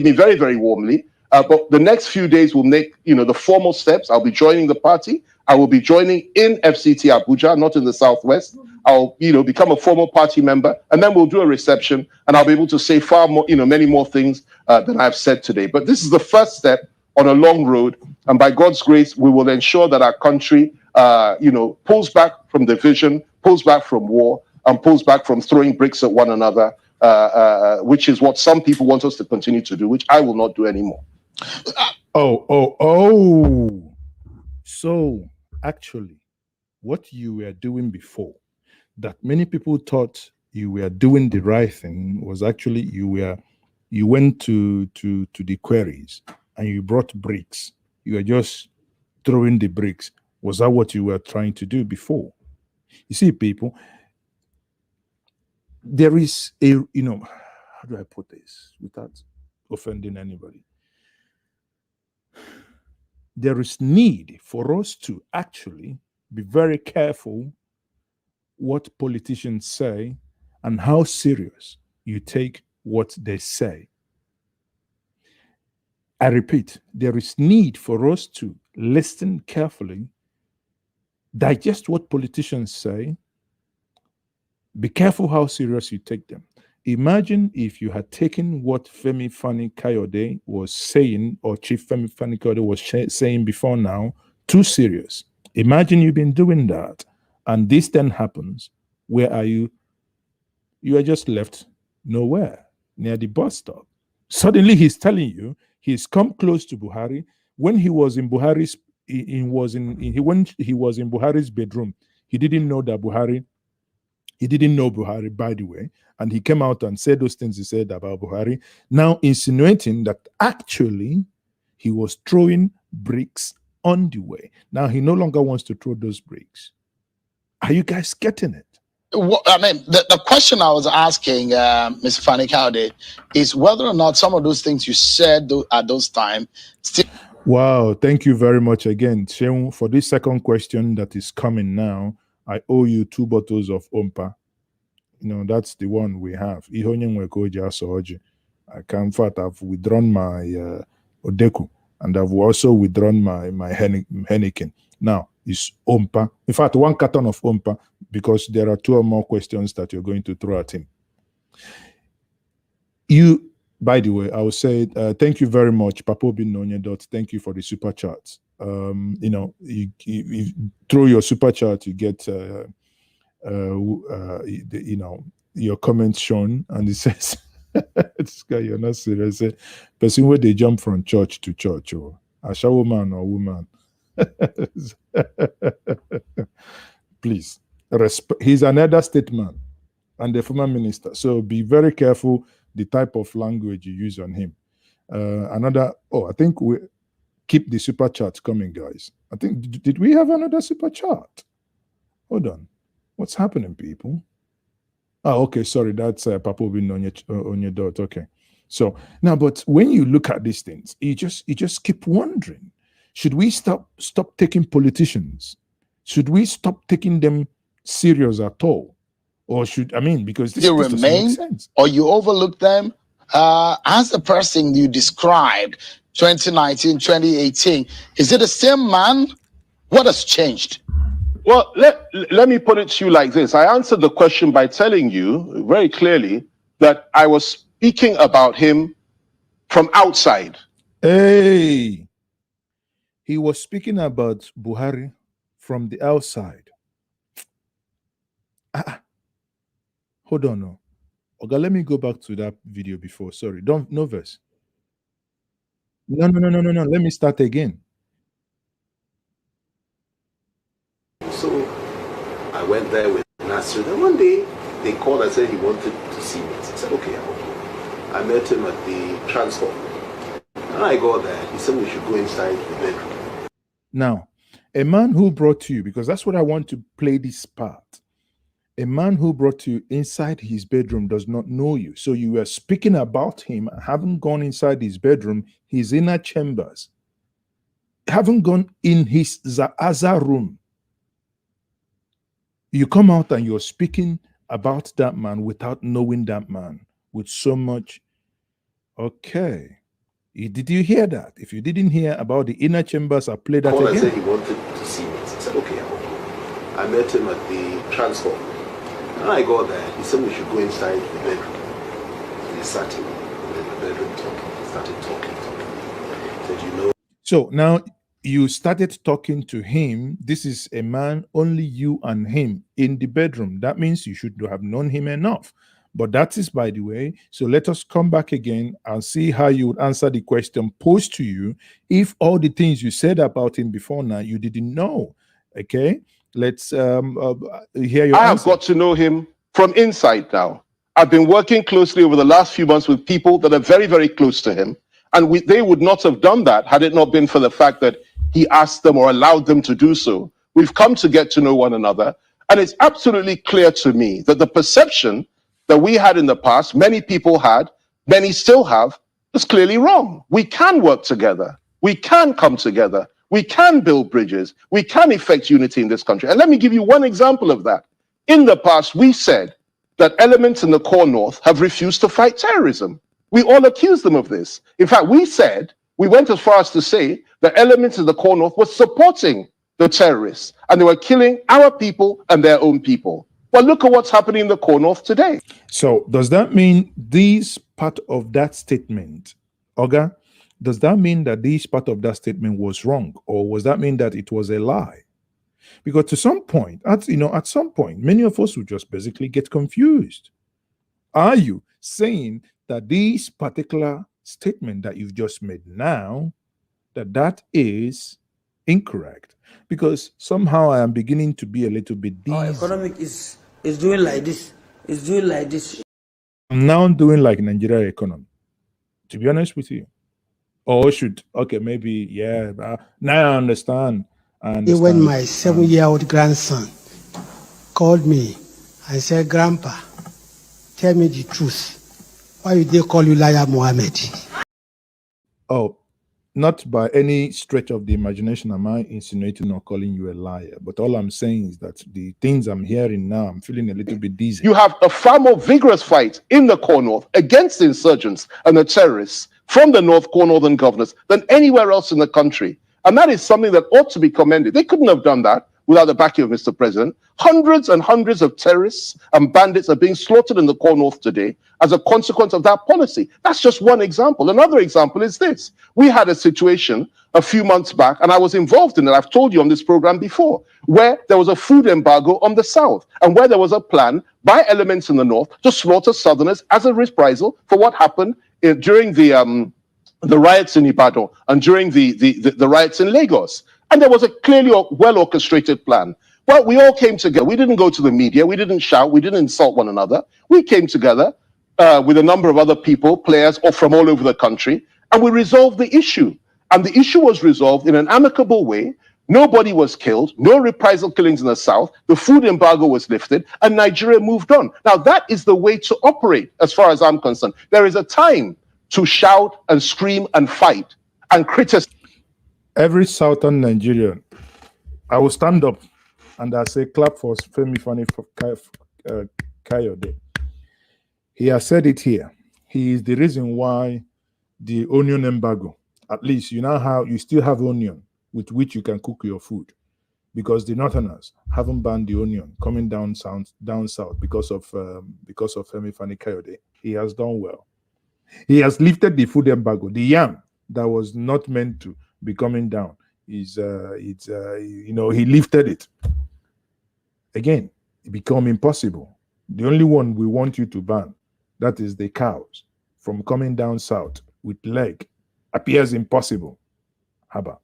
me very, very warmly. But the next few days will make, the formal steps. I'll be joining the party. I will be joining in FCT Abuja, not in the Southwest. I'll, become a formal party member, and then we'll do a reception, and I'll be able to say far more, many more things than I've said today. But this is the first step on a long road, and by God's grace, we will ensure that our country, pulls back from division, pulls back from war, and pulls back from throwing bricks at one another, which is what some people want us to continue to do, which I will not do anymore. So, actually, what you were doing before, that many people thought you were doing the right thing, was actually you went to the quarries and you brought bricks. You were just throwing the bricks. Was that what you were trying to do before? You see, people, there is a, how do I put this without offending anybody? There is need for us to actually be very careful what politicians say and how serious you take what they say. I repeat, there is need for us to listen carefully, digest what politicians say, be careful how serious you take them. Imagine if you had taken what Femi Fani-Kayode was saying, or Chief Femi Fani-Kayode was saying before now, too serious. Imagine you've been doing that, and this then happens. Where are you? You are just left nowhere, near the bus stop. Suddenly he's telling you he's come close to Buhari. When he was in Buhari's, when he was in Buhari's bedroom, he didn't know Buhari, by the way, and he came out and said those things he said about Buhari, now insinuating that actually he was throwing bricks on the way. Now he no longer wants to throw those bricks. Are you guys getting it? Well, I mean, the question I was asking, Mr. Fani-Kayode, is whether or not some of those things you said at those times still. Wow, thank you very much again, Sheung, for this second question that is coming now. I owe you 2 bottles of Ompa. That's the one we have. In fact, I've withdrawn my Odeku, and I've also withdrawn my Henneken. Now, it's Ompa. In fact, 1 carton of Ompa, because there are 2 or more questions that you're going to throw at him. By the way, I will say thank you very much, Papo Bin Nonyedot. Thank you for the super chat. You throw your super chat, you get your comments shown, and it says, "This guy, you're not serious." Person where they jump from church to church, or a shower man or woman. Please, he's another statesman and the former minister, so be very careful the type of language you use on him. I think we keep the super chat coming, guys. I think, did we have another super chat? Hold on, what's happening, people? Oh, okay, sorry, that's Papo Bin on your dot. Okay, so now, but when you look at these things, you just keep wondering: should we stop taking politicians? Should we stop taking them serious at all? Or because this doesn't make sense. Or you overlook them? As the person you described, 2019, 2018, is it the same man? What has changed? Well, let me put it to you like this. I answered the question by telling you very clearly that I was speaking about him from outside. Hey, he was speaking about Buhari from the outside. Hold on, no. Okay, let me go back to that video before. Sorry, no verse. No. Let me start again. So I went there with Nasser. Then one day they called and said he wanted to see me. I said, okay, I'll go. I met him at the transport. And I got there. He said we should go inside the bedroom. Now, a man who brought you, because that's what I want to play this part. A man who brought you inside his bedroom does not know you. So you were speaking about him, haven't gone inside his bedroom, his inner chambers, haven't gone in his Zaza room. You come out and you're speaking about that man without knowing that man with so much. Okay. Did you hear that? If you didn't hear about the inner chambers, I played that Called again. and said he wanted to see me. I said, okay, I'll go. I met him at the transfer. When I got there, he said we should go inside the bedroom. We sat in the bedroom talking. Started talking. He said, you know. So now you started talking to him. This is a man, only you and him in the bedroom. That means you should have known him enough. But that is by the way. So let us come back again and see how you would answer the question posed to you if all the things you said about him before now you didn't know. Okay, let's hear your I have answer. got to know him from inside now. I've been working closely over the last few months with people that are very, very close to him. And they would not have done that had it not been for the fact that he asked them or allowed them to do so. We've come to get to know one another. And it's absolutely clear to me that the perception that we had in the past, many people had, many still have, is clearly wrong. We can work together. We can come together. We can build bridges. We can effect unity in this country. And let me give you one example of that. In the past, we said that elements in the core north have refused to fight terrorism. We all accused them of this. In fact, we went as far as to say that elements in the core north were supporting the terrorists and they were killing our people and their own people. Well, look at what's happening in the core north today. So does that mean this part of that statement, Oga, does that mean that this part of that statement was wrong? Or was that mean that it was a lie? Because to some point, at some point, many of us will just basically get confused. Are you saying that this particular statement that you've just made now, that is incorrect? Because somehow I am beginning to be a little bit dizzy. Our economic is doing like this. It's doing like this. I'm now doing like Nigeria economy, to be honest with you. Or maybe, yeah. Now I understand. When my 7-year-old grandson called me and said, Grandpa, tell me the truth. Why did they call you Liar Mohammed? Oh, not by any stretch of the imagination am I insinuating or calling you a liar. But all I'm saying is that the things I'm hearing now, I'm feeling a little bit dizzy. You have a far more vigorous fight in the core north against the insurgents and the terrorists from the core northern governors than anywhere else in the country. And that is something that ought to be commended. They couldn't have done that without the backing of Mr. President. Hundreds and hundreds of terrorists and bandits are being slaughtered in the core north today as a consequence of that policy. That's just one example. Another example is this. We had a situation a few months back, and I was involved in it, I've told you on this program before, where there was a food embargo on the south, and where there was a plan by elements in the north to slaughter southerners as a reprisal for what happened during the riots in Ibadan and during the riots in Lagos. And there was a clearly well-orchestrated plan. Well, we all came together. We didn't go to the media. We didn't shout. We didn't insult one another. We came together with a number of other people, players from all over the country, and we resolved the issue. And the issue was resolved in an amicable way. Nobody was killed, no reprisal killings in the south, the food embargo was lifted, and Nigeria moved on. Now, that is the way to operate, as far as I'm concerned. There is a time to shout and scream and fight and criticize. Every southern Nigerian, I will stand up and I say clap for Femi Fani Kayode. He has said it here. He is the reason why the onion embargo, at least you still have onion with which you can cook your food, because the northerners haven't banned the onion coming down south because of Femi Fani Kayode. He has done well. He has lifted the food embargo. The yam that was not meant to be coming down he lifted it. Again, it become impossible. The only one we want you to ban, that is the cows from coming down south with leg, appears impossible. Haba.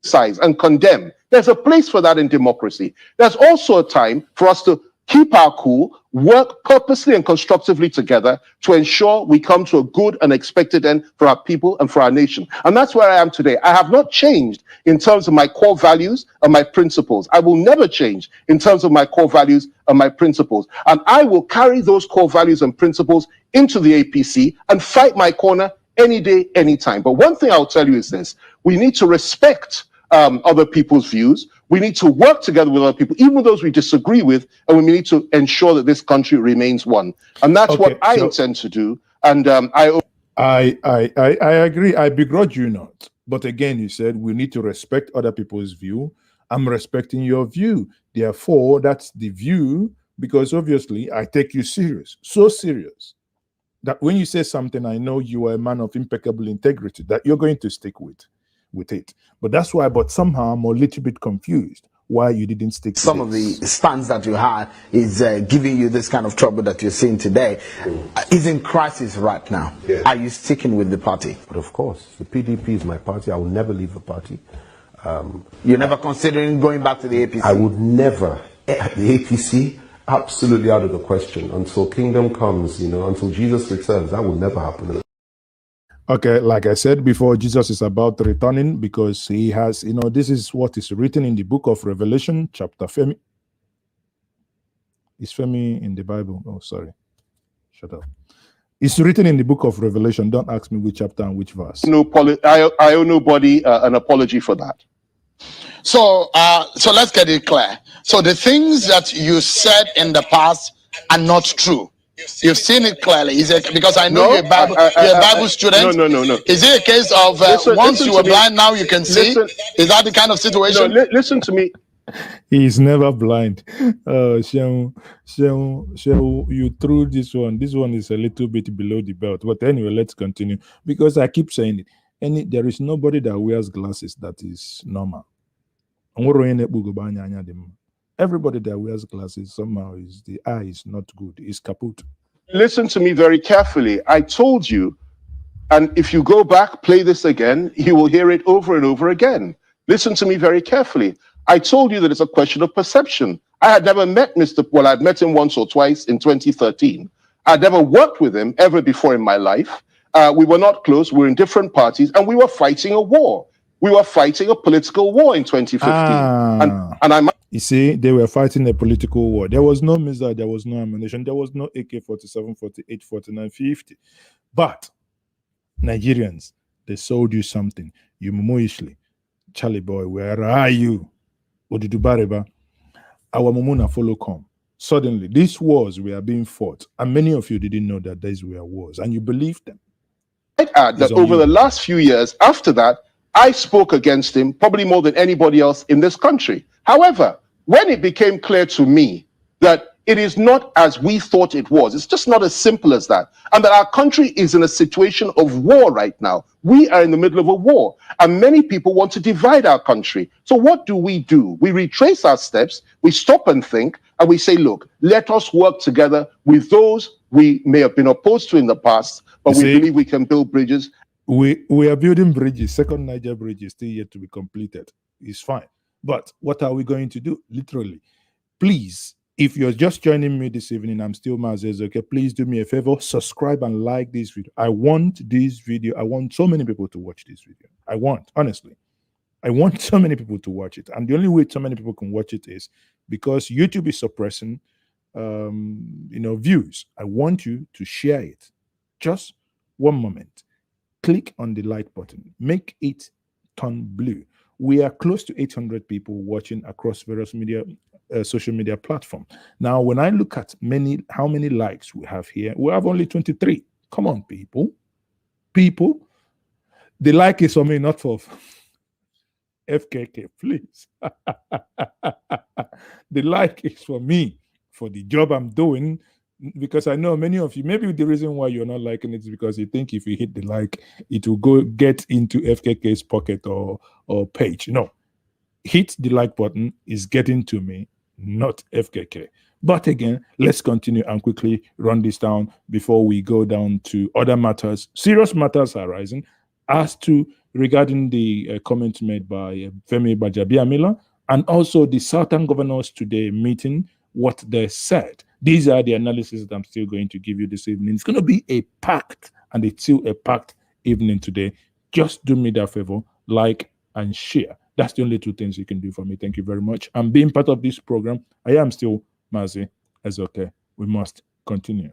Size and condemn. There's a place for that in democracy. There's also a time for us to keep our cool, work purposely and constructively together to ensure we come to a good and expected end for our people and for our nation. And that's where I am today. I have not changed in terms of my core values and my principles. I will never change in terms of my core values and my principles. And I will carry those core values and principles into the APC and fight my corner any day, anytime. But one thing I'll tell you is this: we need to respect other people's views. We need to work together with other people, even those we disagree with, and we need to ensure that this country remains one. And that's what I intend to do. And I agree. I begrudge you not. But again, you said we need to respect other people's view. I'm respecting your view. Therefore, that's the view, because obviously I take you serious, so serious that when you say something, I know you are a man of impeccable integrity, that you're going to stick with it. But that's why, but somehow I'm a little bit confused why you didn't stick to some of the stance that you had is giving you this kind of trouble that you're seeing today. Is in crisis right now. Yeah. Are you sticking with the party? But of course, the PDP is my party. I will never leave the party. You're never considering going back to the APC? I would never. The APC, absolutely out of the question. Until kingdom comes, until Jesus returns, that will never happen. Okay, like I said before, Jesus is about returning because he has, this is what is written in the book of Revelation, chapter Femi. Is Femi in the Bible? Oh, sorry. Shut up. It's written in the book of Revelation. Don't ask me which chapter and which verse. No, I owe nobody an apology for that. So let's get it clear. So the things that you said in the past are not true. You've seen it clearly. Is it because I know you're a Bible student? No. Is it a case of once you were blind, now you can see? Is that the kind of situation? No, listen to me. He's never blind. Shehu, you threw this one. This one is a little bit below the belt. But anyway, let's continue. Because I keep saying it. There is nobody that wears glasses that is normal. Everybody that wears glasses somehow is the eye is not good. It's kaput. Listen to me very carefully. I told you, and if you go back, play this again, you will hear it over and over again. Listen to me very carefully. I told you that it's a question of perception. I had never met I'd met him once or twice in 2013. I'd never worked with him ever before in my life. We were not close. We were in different parties, and we were fighting a war. We were fighting a political war in 2015. You see, they were fighting a political war. There was no missile, there was no ammunition, there was no AK-47, 48, 49, 50. But Nigerians, they sold you something. You Mumoishli, Charlie boy, where are you? Odidubareba, our Mumuna follow come. Suddenly, these wars were being fought, and many of you didn't know that these were wars, and you believed them. I'd add that over the last few years after that, I spoke against him probably more than anybody else in this country. However, when it became clear to me that it is not as we thought it was, it's just not as simple as that, and that our country is in a situation of war right now. We are in the middle of a war, and many people want to divide our country. So what do? We retrace our steps, we stop and think, and we say, look, let us work together with those we may have been opposed to in the past, but we believe we can build bridges. We are building bridges. Second Niger bridge is still yet to be completed. It's fine. But what are we going to do? Literally, please, if you're just joining me this evening, I'm still Mazes, okay? Please do me a favor, subscribe and like this video. I want this video. I want so many people to watch this video. Honestly, I want so many people to watch it. And the only way so many people can watch it is because YouTube is suppressing, views. I want you to share it. Just one moment. Click on the like button. Make it turn blue. We are close to 800 people watching across various social media platforms. Now, when I look at how many likes we have here, we have only 23. Come on, people. People, the like is for me, not for FKK, please. The like is for me, for the job I'm doing, because I know many of you, maybe the reason why you're not liking it is because you think if you hit the like, it will go get into FKK's pocket or page. No, hit the like button is getting to me, not FKK. But again, let's continue and quickly run this down before we go down to other matters. Serious matters are rising as to regarding the comments made by Femi Gbajabiamila and also the Southern Governors today meeting, what they said. These are the analysis that I'm still going to give you this evening. It's going to be a packed, and it's still a packed evening today. Just do me that favor, like and share. That's the only two things you can do for me. Thank you very much. And being part of this program, I am still Mazi. It's okay. We must continue.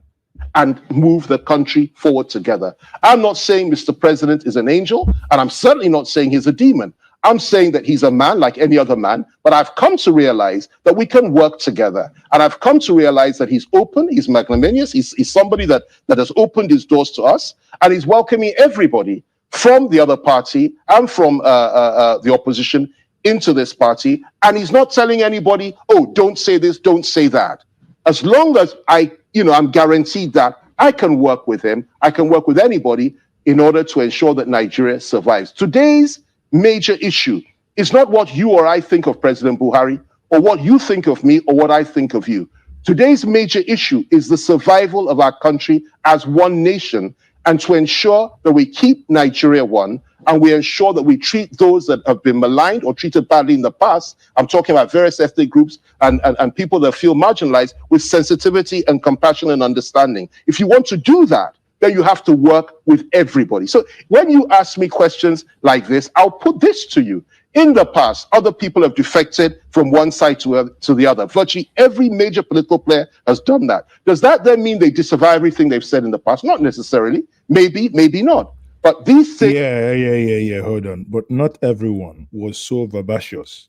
And move the country forward together. I'm not saying Mr. President is an angel, and I'm certainly not saying he's a demon. I'm saying that he's a man like any other man, but I've come to realize that we can work together. And I've come to realize that he's open, he's magnanimous, he's somebody that has opened his doors to us, and he's welcoming everybody from the other party and from the opposition into this party. And he's not telling anybody, oh, don't say this, don't say that. As long as I'm guaranteed that I can work with him, I can work with anybody in order to ensure that Nigeria survives. Today's major issue is not what you or I think of President Buhari, or what you think of me, or what I think of you. Today's major issue is the survival of our country as one nation, and to ensure that we keep Nigeria one, and we ensure that we treat those that have been maligned or treated badly in the past. I'm talking about various ethnic groups and people that feel marginalized, with sensitivity and compassion and understanding. If you want to do that, then you have to work with everybody. So when you ask me questions like this, I'll put this to you. In the past, other people have defected from one side to the other. Virtually every major political player has done that. Does that then mean they disavow everything they've said in the past? Not necessarily. Maybe, maybe not. But these things... Yeah, hold on. But not everyone was so vivacious.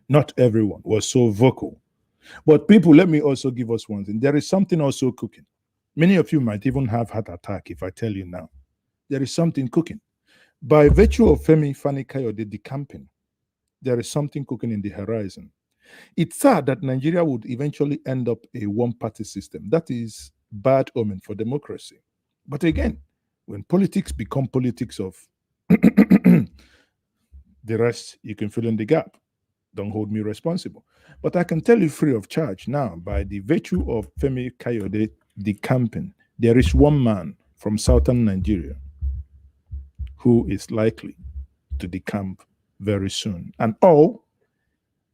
Not everyone was so vocal. But people, let me also give us one thing. There is something also cooking. Many of you might even have heart attack if I tell you now. There is something cooking. By virtue of Femi Fani-Kayode decamping, there is something cooking in the horizon. It's sad that Nigeria would eventually end up a one-party system. That is bad omen for democracy. But again, when politics become politics of the rest, you can fill in the gap. Don't hold me responsible. But I can tell you free of charge now, by the virtue of Femi Kayode decamping, there is one man from southern Nigeria who is likely to decamp very soon, and all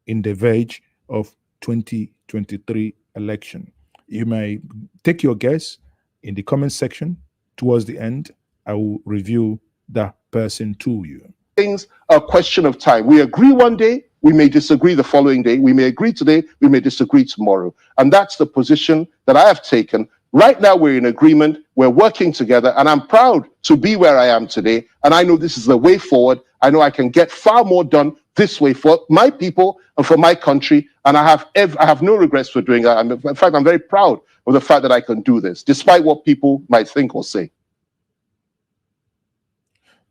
in the verge of 2023 election. You may take your guess in the comment section. Towards the end, I will review that person to you. Things are a question of time. We agree one day, we may disagree the following day. We may agree today, we may disagree tomorrow. And that's the position that I have taken. Right now, we're in agreement, we're working together, and I'm proud to be where I am today. And I know this is the way forward. I know I can get far more done this way for my people and for my country. And I have no regrets for doing that. In fact, I'm very proud of the fact that I can do this, despite what people might think or say.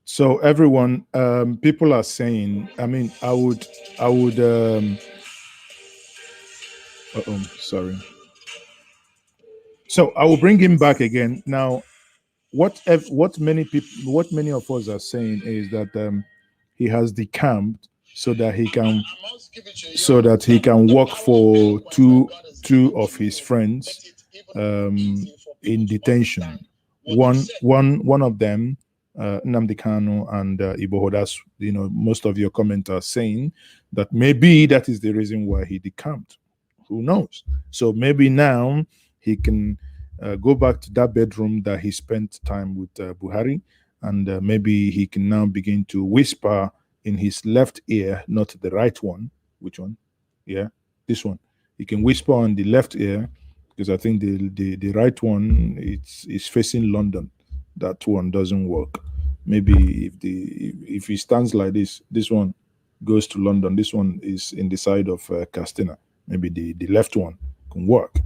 So everyone, people are saying, I mean, I would, sorry. So I will bring him back again. Now, what many of us are saying is that he has decamped so that he can work for two of his friends in detention. One of them, Nnamdi Kanu and Iboho. That's, most of your comments are saying that maybe that is the reason why he decamped. Who knows? So maybe now he can go back to that bedroom that he spent time with Buhari, and maybe he can now begin to whisper in his left ear, not the right one. Which one? Yeah, this one. He can whisper on the left ear, because I think the right one is facing London. That one doesn't work. Maybe if he stands like this one goes to London. This one is in the side of Castina. Maybe the left one can work.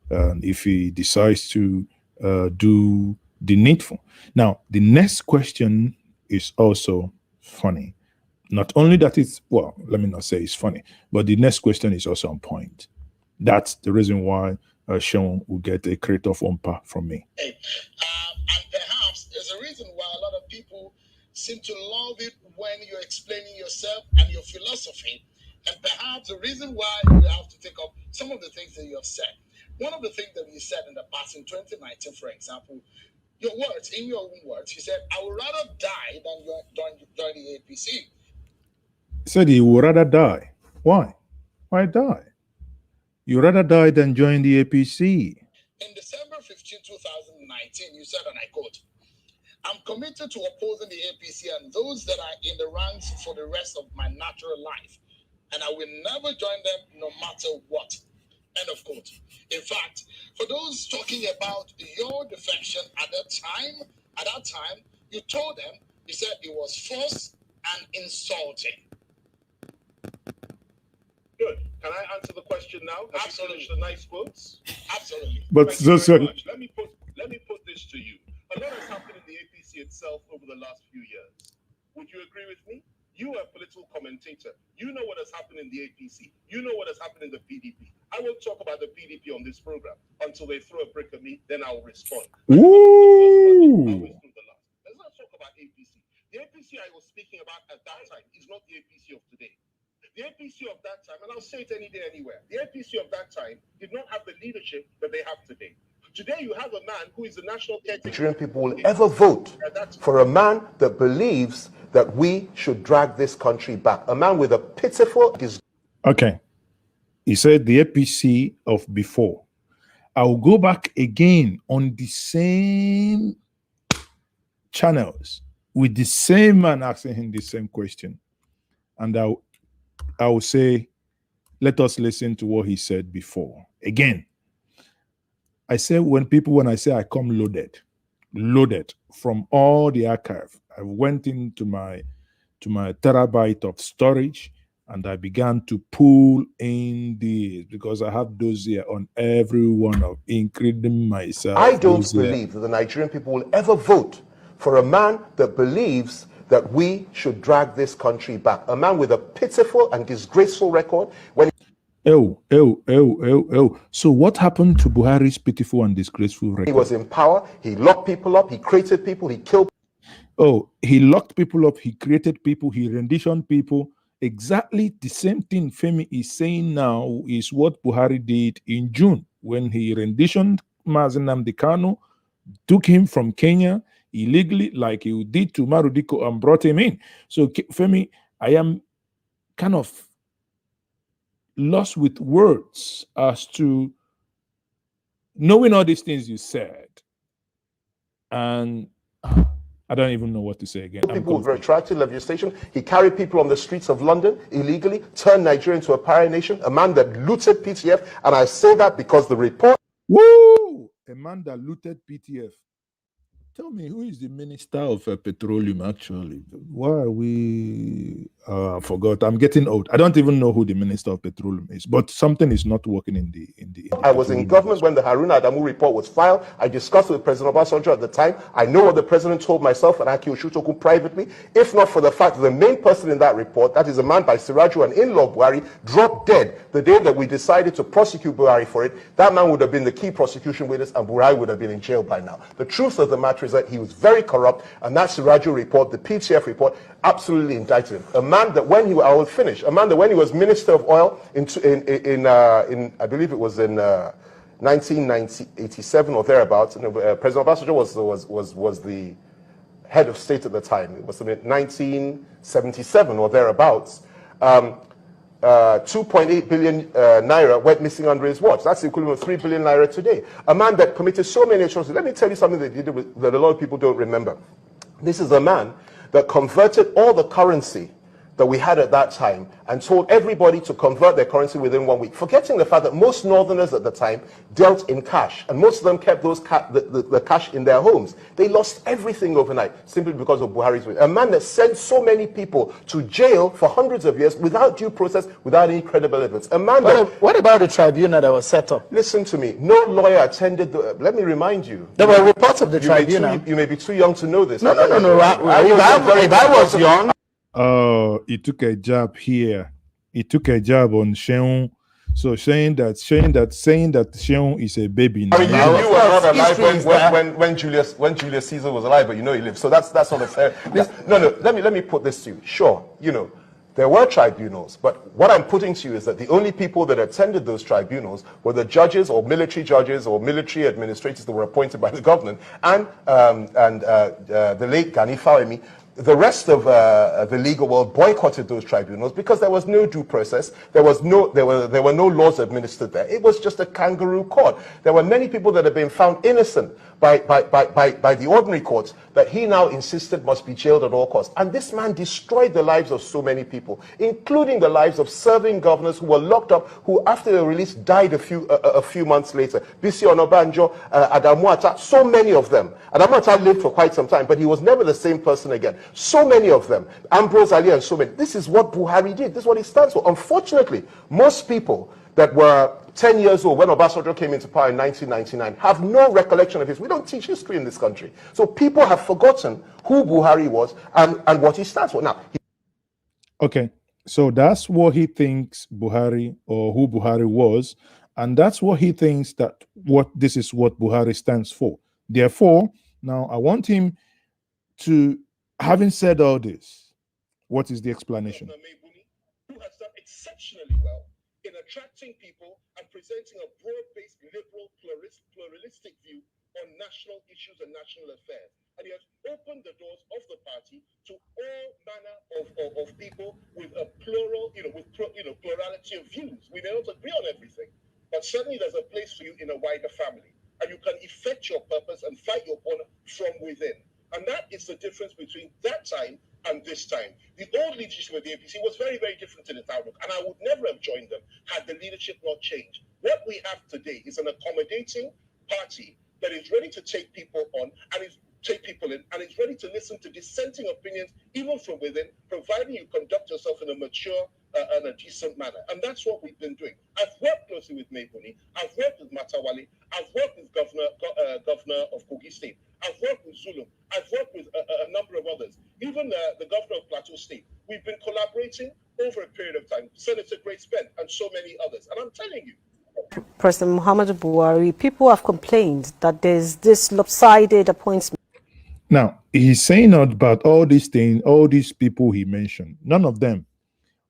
If he decides to do the needful. Now, the next question is also funny. Not only that it's, well, let me not say it's funny, but the next question is also on point. That's the reason why Sean will get a crate of umpa from me. And perhaps there's a reason why a lot of people seem to love it when you're explaining yourself and your philosophy. And perhaps the reason why you have to take up some of the things that you have said. One of the things that you said in the past, in 2019, for example, your words, in your own words, you said, I would rather die than join the APC. He said he would rather die. Why? Why die? You rather die than join the APC. In December 15, 2019, you said, and I quote, I'm committed to opposing the APC and those that are in the ranks for the rest of my natural life. And I will never join them no matter what. End of quote. In fact, for those talking about your defection at that time, you told them, you said it was false and insulting. Good. Can I answer the question now? Absolutely. The nice quotes? Absolutely. But Thank you so very much. Let me put this to you. A lot has happened in the APC itself over the last few years. Would you agree with me? You are a political commentator. You know what has happened in the APC. You know what has happened in the PDP. I won't talk about the PDP on this program until they throw a brick at me, then I'll respond. Ooh. Let's not talk about APC. The APC I was speaking about at that time is not the APC of today. The APC of that time, and I'll say it any day, anywhere, the APC of that time did not have the leadership that they have today. Today, you have a man who is the national caretaker. Nigerian people will ever vote for a man that believes that we should drag this country back. A man with a pitiful... Okay. He said the APC of before. I'll go back again on the same channels with the same man asking him the same question. And I will say, let us listen to what he said before. Again, I say when I say I come loaded from all the archive, I went into my terabyte of storage and I began to pull in these because I have those here on every one of, including myself. I don't believe that the Nigerian people will ever vote for a man that believes that we should drag this country back. A man with a pitiful and disgraceful record. When So what happened to Buhari's pitiful and disgraceful record? he was in power, he locked people up, he created people, he killed. Oh, he locked people up, he created people, he renditioned people. Exactly the same thing Femi is saying now is what Buhari did in June when he renditioned Mazen Nnamdi Kanu, took him from Kenya illegally like he did to Marudiko and brought him in. So Femi, I am kind of lost with words as to knowing all these things you said, and I don't even know what to say again. People with retroactive legislation. He carried people on the streets of London illegally, turned Nigeria into a pirate nation, a man that looted PTF, and I say that because the report... Woo! A man that looted PTF. Tell me, who is the Minister of Petroleum, actually? Why are we... I forgot. I'm getting old. I don't even know who the Minister of Petroleum is, but something is not working in the I was in government when the Haruna Adamu report was filed. I discussed with President Obasanjo at the time. I know what the president told myself and Aki Oshutoku privately. If not for the fact that the main person in that report, that is a man by Siraju and in-law Buhari, dropped dead the day that we decided to prosecute Buhari for it, that man would have been the key prosecution witness and Buhari would have been in jail by now. The truth of the matter is that he was very corrupt, and that Siraju report, the PTF report, absolutely indicted him. A man that when he was Minister of Oil in I believe it was in 1987 or thereabouts, President Obasanjo was the head of state at the time. It was 1977 or thereabouts. 2.8 billion naira went missing under his watch. That's the equivalent of 3 billion naira today. A man that committed so many atrocities. Let me tell you something that he did that a lot of people don't remember. This is a man that converted all the currency that we had at that time and told everybody to convert their currency within 1 week, forgetting the fact that most northerners at the time dealt in cash, and most of them kept those the cash in their homes. They lost everything overnight simply because of Buhari's way. A man that sent so many people to jail for hundreds of years without due process, without any credible evidence. A man what about the tribunal that was set up? Listen to me. No lawyer attended the... Let me remind you. There were reports of the tribunal. You may be too young to know this. No. If I was young... Oh, he took a jab here. He took a jab on Sheung. So saying that Sheung is a baby now. I mean, you were not alive when Julius Caesar was alive, but you know he lived. So that's not a fair. No. Let me put this to you. Sure, there were tribunals, but what I'm putting to you is that the only people that attended those tribunals were the judges or military administrators that were appointed by the government and the late Gani Fawemi. The rest of the legal world boycotted those tribunals because there was no due process. There were no laws administered there. It was just a kangaroo court. There were many people that had been found innocent by the ordinary courts that he now insisted must be jailed at all costs. And this man destroyed the lives of so many people, including the lives of serving governors who were locked up, who after they were released died a few months later. Bisi Onabanjo, Adamu Ata, so many of them. Adamu Ata lived for quite some time, but he was never the same person again. So many of them. Ambrose Ali and so many. This is what Buhari did. This is what he stands for. Unfortunately, most people that were 10 years old when Obasanjo came into power in 1999 have no recollection of his. We don't teach history in this country. So people have forgotten who Buhari was and what he stands for. Now, okay, so that's what he thinks Buhari, or who Buhari was, and that's what he thinks that this is what Buhari stands for. Therefore, now I want him to, having said all this, what is the explanation? Who has done exceptionally well in attracting people and presenting a broad-based, liberal, pluralistic view on national issues and national affairs. And he has opened the doors of the party to all manner of people with a plurality of views. We may not agree on everything, but certainly there's a place for you in a wider family. And you can effect your purpose and fight your corner from within. And that is the difference between that time and this time. The old leadership of the APC was very, very different in its outlook, and I would never have joined them had the leadership not changed. What we have today is an accommodating party that is ready to take people on and is take people in and is ready to listen to dissenting opinions, even from within, providing you conduct yourself in a mature and a decent manner. And that's what we've been doing. I've worked closely with Mebuni, I've worked with Matawale, I've worked with Governor of Kogi State, I've worked with Zulu, I've worked with a number of others, even the Governor of Plateau State. We've been collaborating over a period of time. Senator Grace Bent and so many others. And I'm telling you, President Muhammadu Buhari, people have complained that there's this lopsided appointment. Now, he's saying about all these things, all these people he mentioned, none of them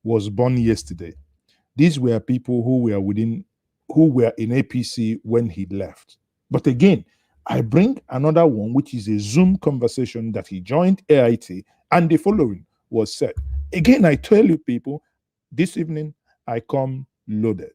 was born yesterday. These were people who were in APC when he left. But again, I bring another one, which is a Zoom conversation that he joined AIT, and the following was said. Again, I tell you people, this evening I come loaded,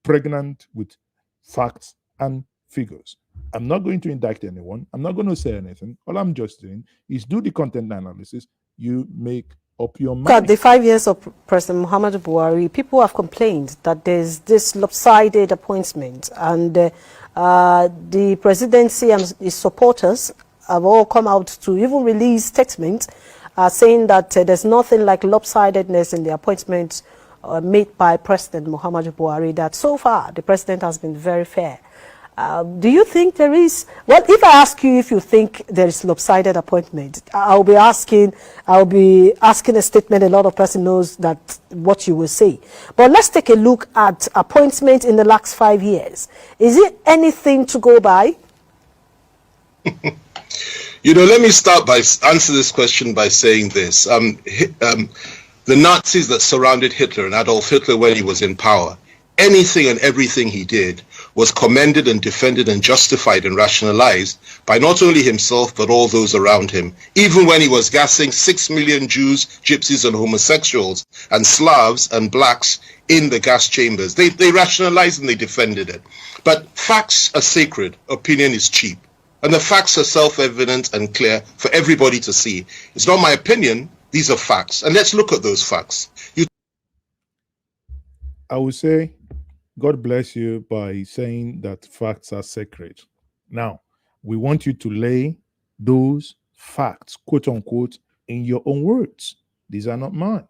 pregnant with facts and figures. I'm not going to indict anyone. I'm not going to say anything. All I'm just doing is do the content analysis. You make up your mind. At the 5 years of President Muhammadu Buhari, people have complained that there's this lopsided appointment, and the presidency and its supporters have all come out to even release statements saying that there's nothing like lopsidedness in the appointments made by President Muhammadu Buhari, that so far the president has been very fair. Do you think there is, well, if I ask you if you think there is lopsided appointment, I'll be asking a statement a lot of person knows that what you will say. But let's take a look at appointment in the last 5 years. Is it anything to go by? You know, let me start by answer this question by saying this. The Nazis that surrounded Hitler and Adolf Hitler when he was in power, anything and everything he did was commended and defended and justified and rationalized by not only himself but all those around him. Even when he was gassing 6 million Jews, gypsies and homosexuals and Slavs and blacks in the gas chambers, they rationalized and they defended it. But facts are sacred, opinion is cheap. And the facts are self-evident and clear for everybody to see. It's not my opinion, these are facts. And let's look at those facts. I would say, God bless you by saying that facts are sacred. Now, we want you to lay those facts, quote unquote, in your own words. These are not mine.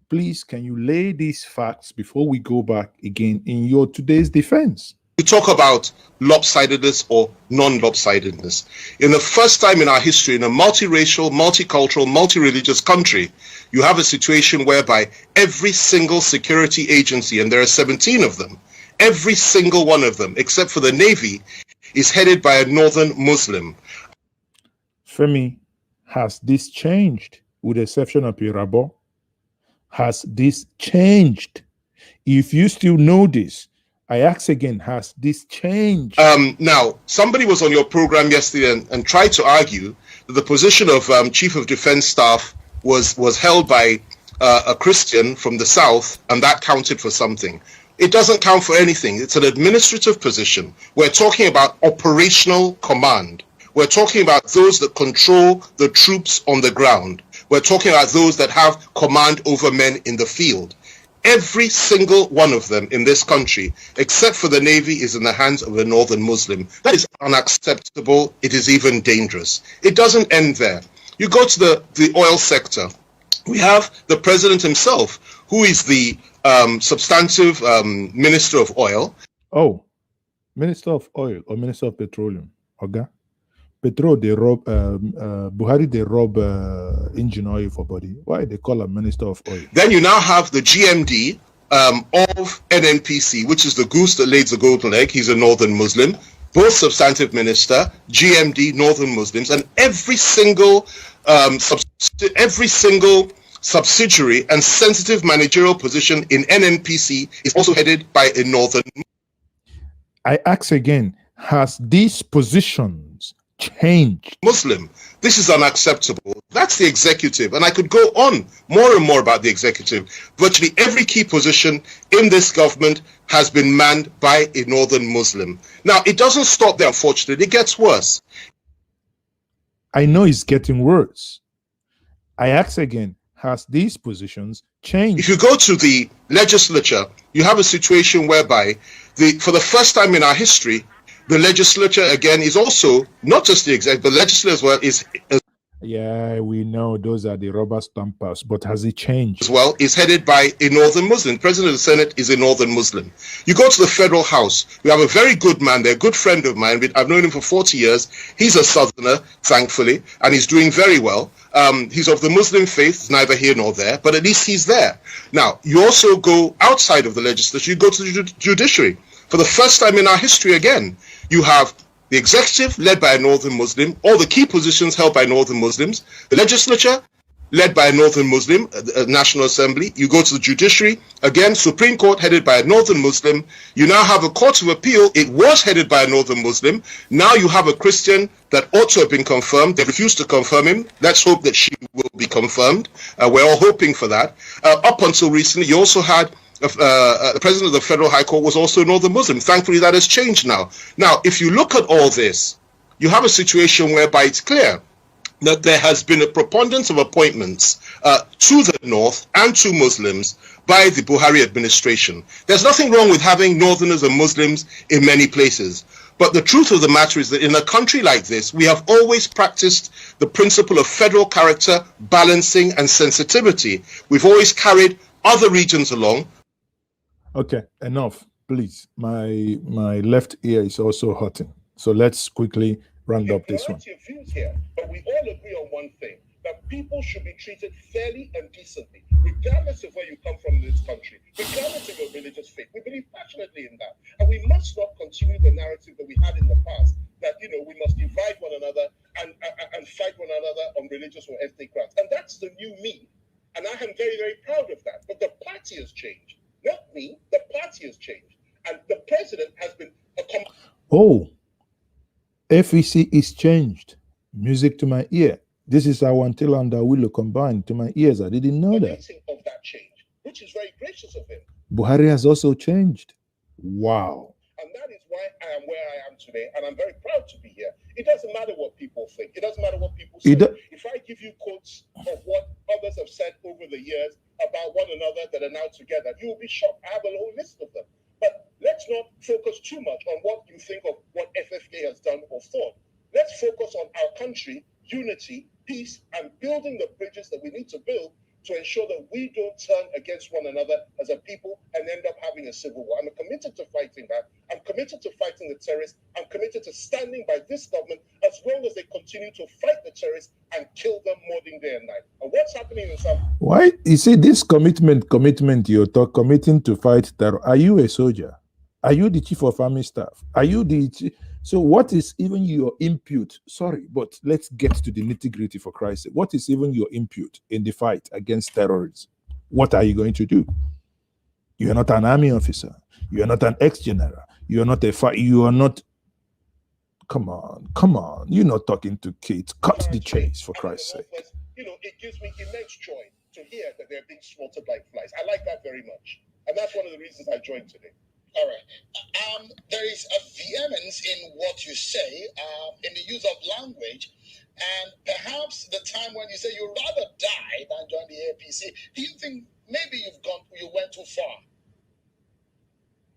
Please, can you lay these facts before we go back again in your today's defense? We talk about lopsidedness or non-lopsidedness. In the first time in our history, in a multiracial, multicultural, multi-religious country, you have a situation whereby every single security agency, and there are 17 of them, every single one of them, except for the Navy, is headed by a northern Muslim. Femi, has this changed with the exception of Irabo? Has this changed? If you still know this, I ask again, has this changed? Now, somebody was on your program yesterday and tried to argue that the position of Chief of Defense Staff was held by a Christian from the South, and that counted for something. it doesn't count for anything. It's an administrative position. We're talking about operational command. We're talking about those that control the troops on the ground. We're talking about those that have command over men in the field. Every single one of them in this country, except for the Navy, is in the hands of a Northern Muslim. That is unacceptable. It is even dangerous. It doesn't end there. You go to the oil sector. We have the president himself, who is the substantive minister of oil. Oh, Minister of Oil or Minister of Petroleum. Okay. Petrol, they rob, Buhari, they rob engine oil for body. Why they call him Minister of Oil? Then you now have the GMD of NNPC, which is the goose that lays the golden egg. He's a Northern Muslim. Both substantive minister, GMD, Northern Muslims, and every single subsidiary and sensitive managerial position in NNPC is also headed by a Northern. I ask again, has these positions changed? Muslim. This is unacceptable. That's the executive, and I could go on more and more about the executive. Virtually every key position in this government has been manned by a Northern Muslim. Now, it doesn't stop there, unfortunately. It gets worse. I know it's getting worse. I ask again, has these positions changed? If you go to the legislature, you have a situation whereby for the first time in our history, the legislature again is also not just the executive, but the legislature as well is. Yeah, we know those are the rubber stampers, but has it changed? As well, is headed by a Northern Muslim. The President of the Senate is a Northern Muslim. You go to the Federal House, we have a very good man there, a good friend of mine. I've known him for 40 years. He's a Southerner, thankfully, and he's doing very well. He's of the Muslim faith, neither here nor there, but at least he's there. Now, you also go outside of the legislature, you go to the judiciary. For the first time in our history again, you have the executive led by a Northern Muslim, all the key positions held by Northern Muslims, the legislature led by a Northern Muslim, National Assembly. You go to the judiciary, again, Supreme Court headed by a Northern Muslim. You now have a Court of Appeal. It was headed by a Northern Muslim. Now you have a Christian that ought to have been confirmed. They refused to confirm him. Let's hope that she will be confirmed. We're all hoping for that. Up until recently, you also had the President of the Federal High Court was also a Northern Muslim. Thankfully, that has changed now. Now, if you look at all this, you have a situation whereby it's clear that there has been a preponderance of appointments to the North and to Muslims by the Buhari administration. There's nothing wrong with having Northerners and Muslims in many places. But the truth of the matter is that in a country like this, we have always practiced the principle of federal character, balancing, and sensitivity. We've always carried other regions along. Okay, enough, please. My left ear is also hurting. So let's quickly round up this one. Views here, but we all agree on one thing, that people should be treated fairly and decently, regardless of where you come from in this country, regardless of your religious faith. We believe passionately in that. And we must not continue the narrative that we had in the past, that, we must divide one another and fight one another on religious or ethnic grounds. And that's the new me. And I am very, very proud of that. But the party has changed. Not me, the party has changed. And the president has been FEC is changed. Music to my ear. This is our Antilla and Willow combined to my ears. I didn't know that. Of that change, which is very gracious of him. Buhari has also changed. Wow. And that is why I am where I am today, and I'm very proud to be here. It doesn't matter what people think. It doesn't matter what people say. If I give you quotes of what others have said over the years about one another that are now together, you will be shocked. I have a whole list of them. But let's not focus too much on what you think of what FFK has done or thought. Let's focus on our country, unity, peace, and building the bridges that we need to build to ensure that we don't turn against one another as a people and end up having a civil war. I'm committed to fighting that. I'm committed to fighting the terrorists. I'm committed to standing by this government as long as they continue to fight the terrorists and kill them morning, day, and night. And what's happening in South? Why? You see, this commitment you talk, committing to fight terror. Are you a soldier? Are you the chief of army staff? Are you the... So what is even your input? Sorry, but let's get to the nitty-gritty for Christ's sake. What is even your input in the fight against terrorism? What are you going to do? You are not an army officer. You are not an ex-general. You are not you are not... Come on. You're not talking to kids. Cut the chase, for Christ's sake. It gives me immense joy to hear that they're being slaughtered like flies. I like that very much. And that's one of the reasons I joined today. All right. There is a vehemence in what you say, in the use of language, and perhaps the time when you say you'd rather die than join the APC. Do you think maybe you went too far?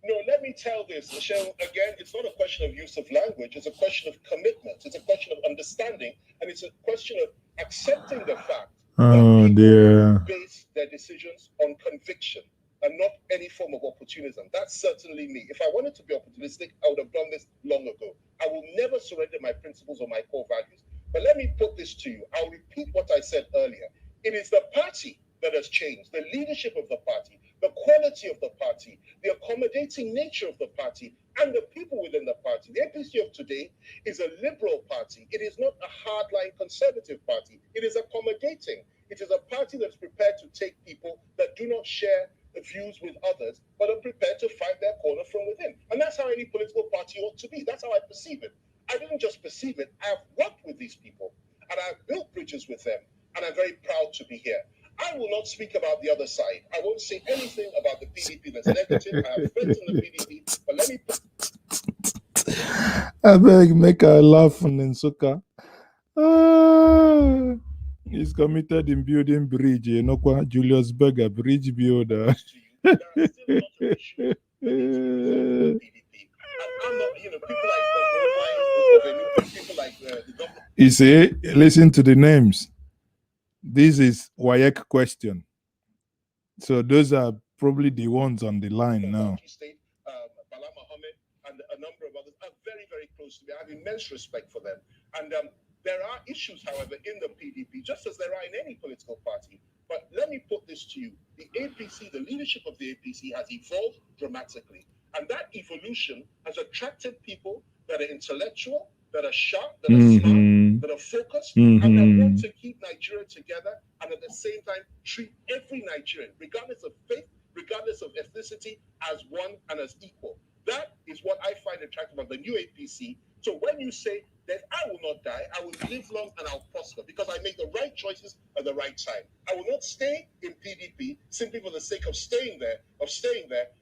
No, let me tell this, Michelle, again, it's not a question of use of language, it's a question of commitment, it's a question of understanding, and it's a question of accepting the fact that people base their decisions on conviction and not any form of opportunism. That's certainly me. If I wanted to be opportunistic, I would have done this long ago. I will never surrender my principles or my core values. But let me put this to you. I'll repeat what I said earlier. It is the party that has changed, the leadership of the party, the quality of the party, the accommodating nature of the party, and the people within the party. The APC of today is a liberal party. It is not a hardline conservative party. It is accommodating. It is a party that's prepared to take people that do not share the views with others, but are prepared to find their corner from within. And that's how any political party ought to be. That's how I perceive it. I didn't just perceive it. I've worked with these people, and I've built bridges with them, and I'm very proud to be here. I will not speak about the other side. I won't say anything about the PDP that's negative. I have friends in the PDP, but let me put... I beg, make her laugh and then Soka. He's committed in building bridge, you know, Julius Berger, bridge builder. You see, listen to the names. This is WAEC question. So those are probably the ones on the line now. Bala Mohammed and a number of others are very, very close to me. I have immense respect for them. And there are issues, however, in the PDP, just as there are in any political party. But let me put this to you. The APC, the leadership of the APC has evolved dramatically. And that evolution has attracted people that are intellectual, that are sharp, that are smart, that are focused, and that want to keep Nigeria together and at the same time treat every Nigerian, regardless of faith, regardless of ethnicity, as one and as equal. That is what I find attractive about the new APC. So when you say that I will not die, I will live long and I'll prosper because I make the right choices at the right time. I will not stay in PDP simply for the sake of staying there,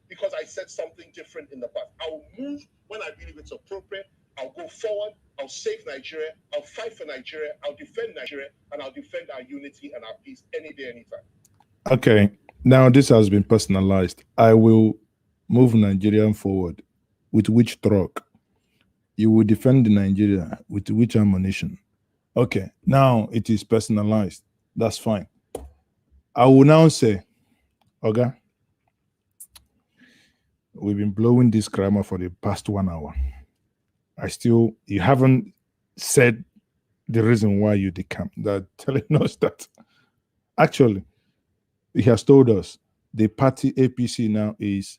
because I said something different in the past. I will move when I believe it's appropriate. I'll go forward. I'll save Nigeria. I'll fight for Nigeria. I'll defend Nigeria, and I'll defend our unity and our peace any day, anytime. Okay. Now this has been personalized. I will move Nigeria forward. With which truck? You will defend Nigeria with which ammunition? Okay. Now it is personalized. That's fine. I will now say, okay, we've been blowing this grammar for the past 1 hour. You haven't said the reason why you decamp. That telling us that actually he has told us the party APC now is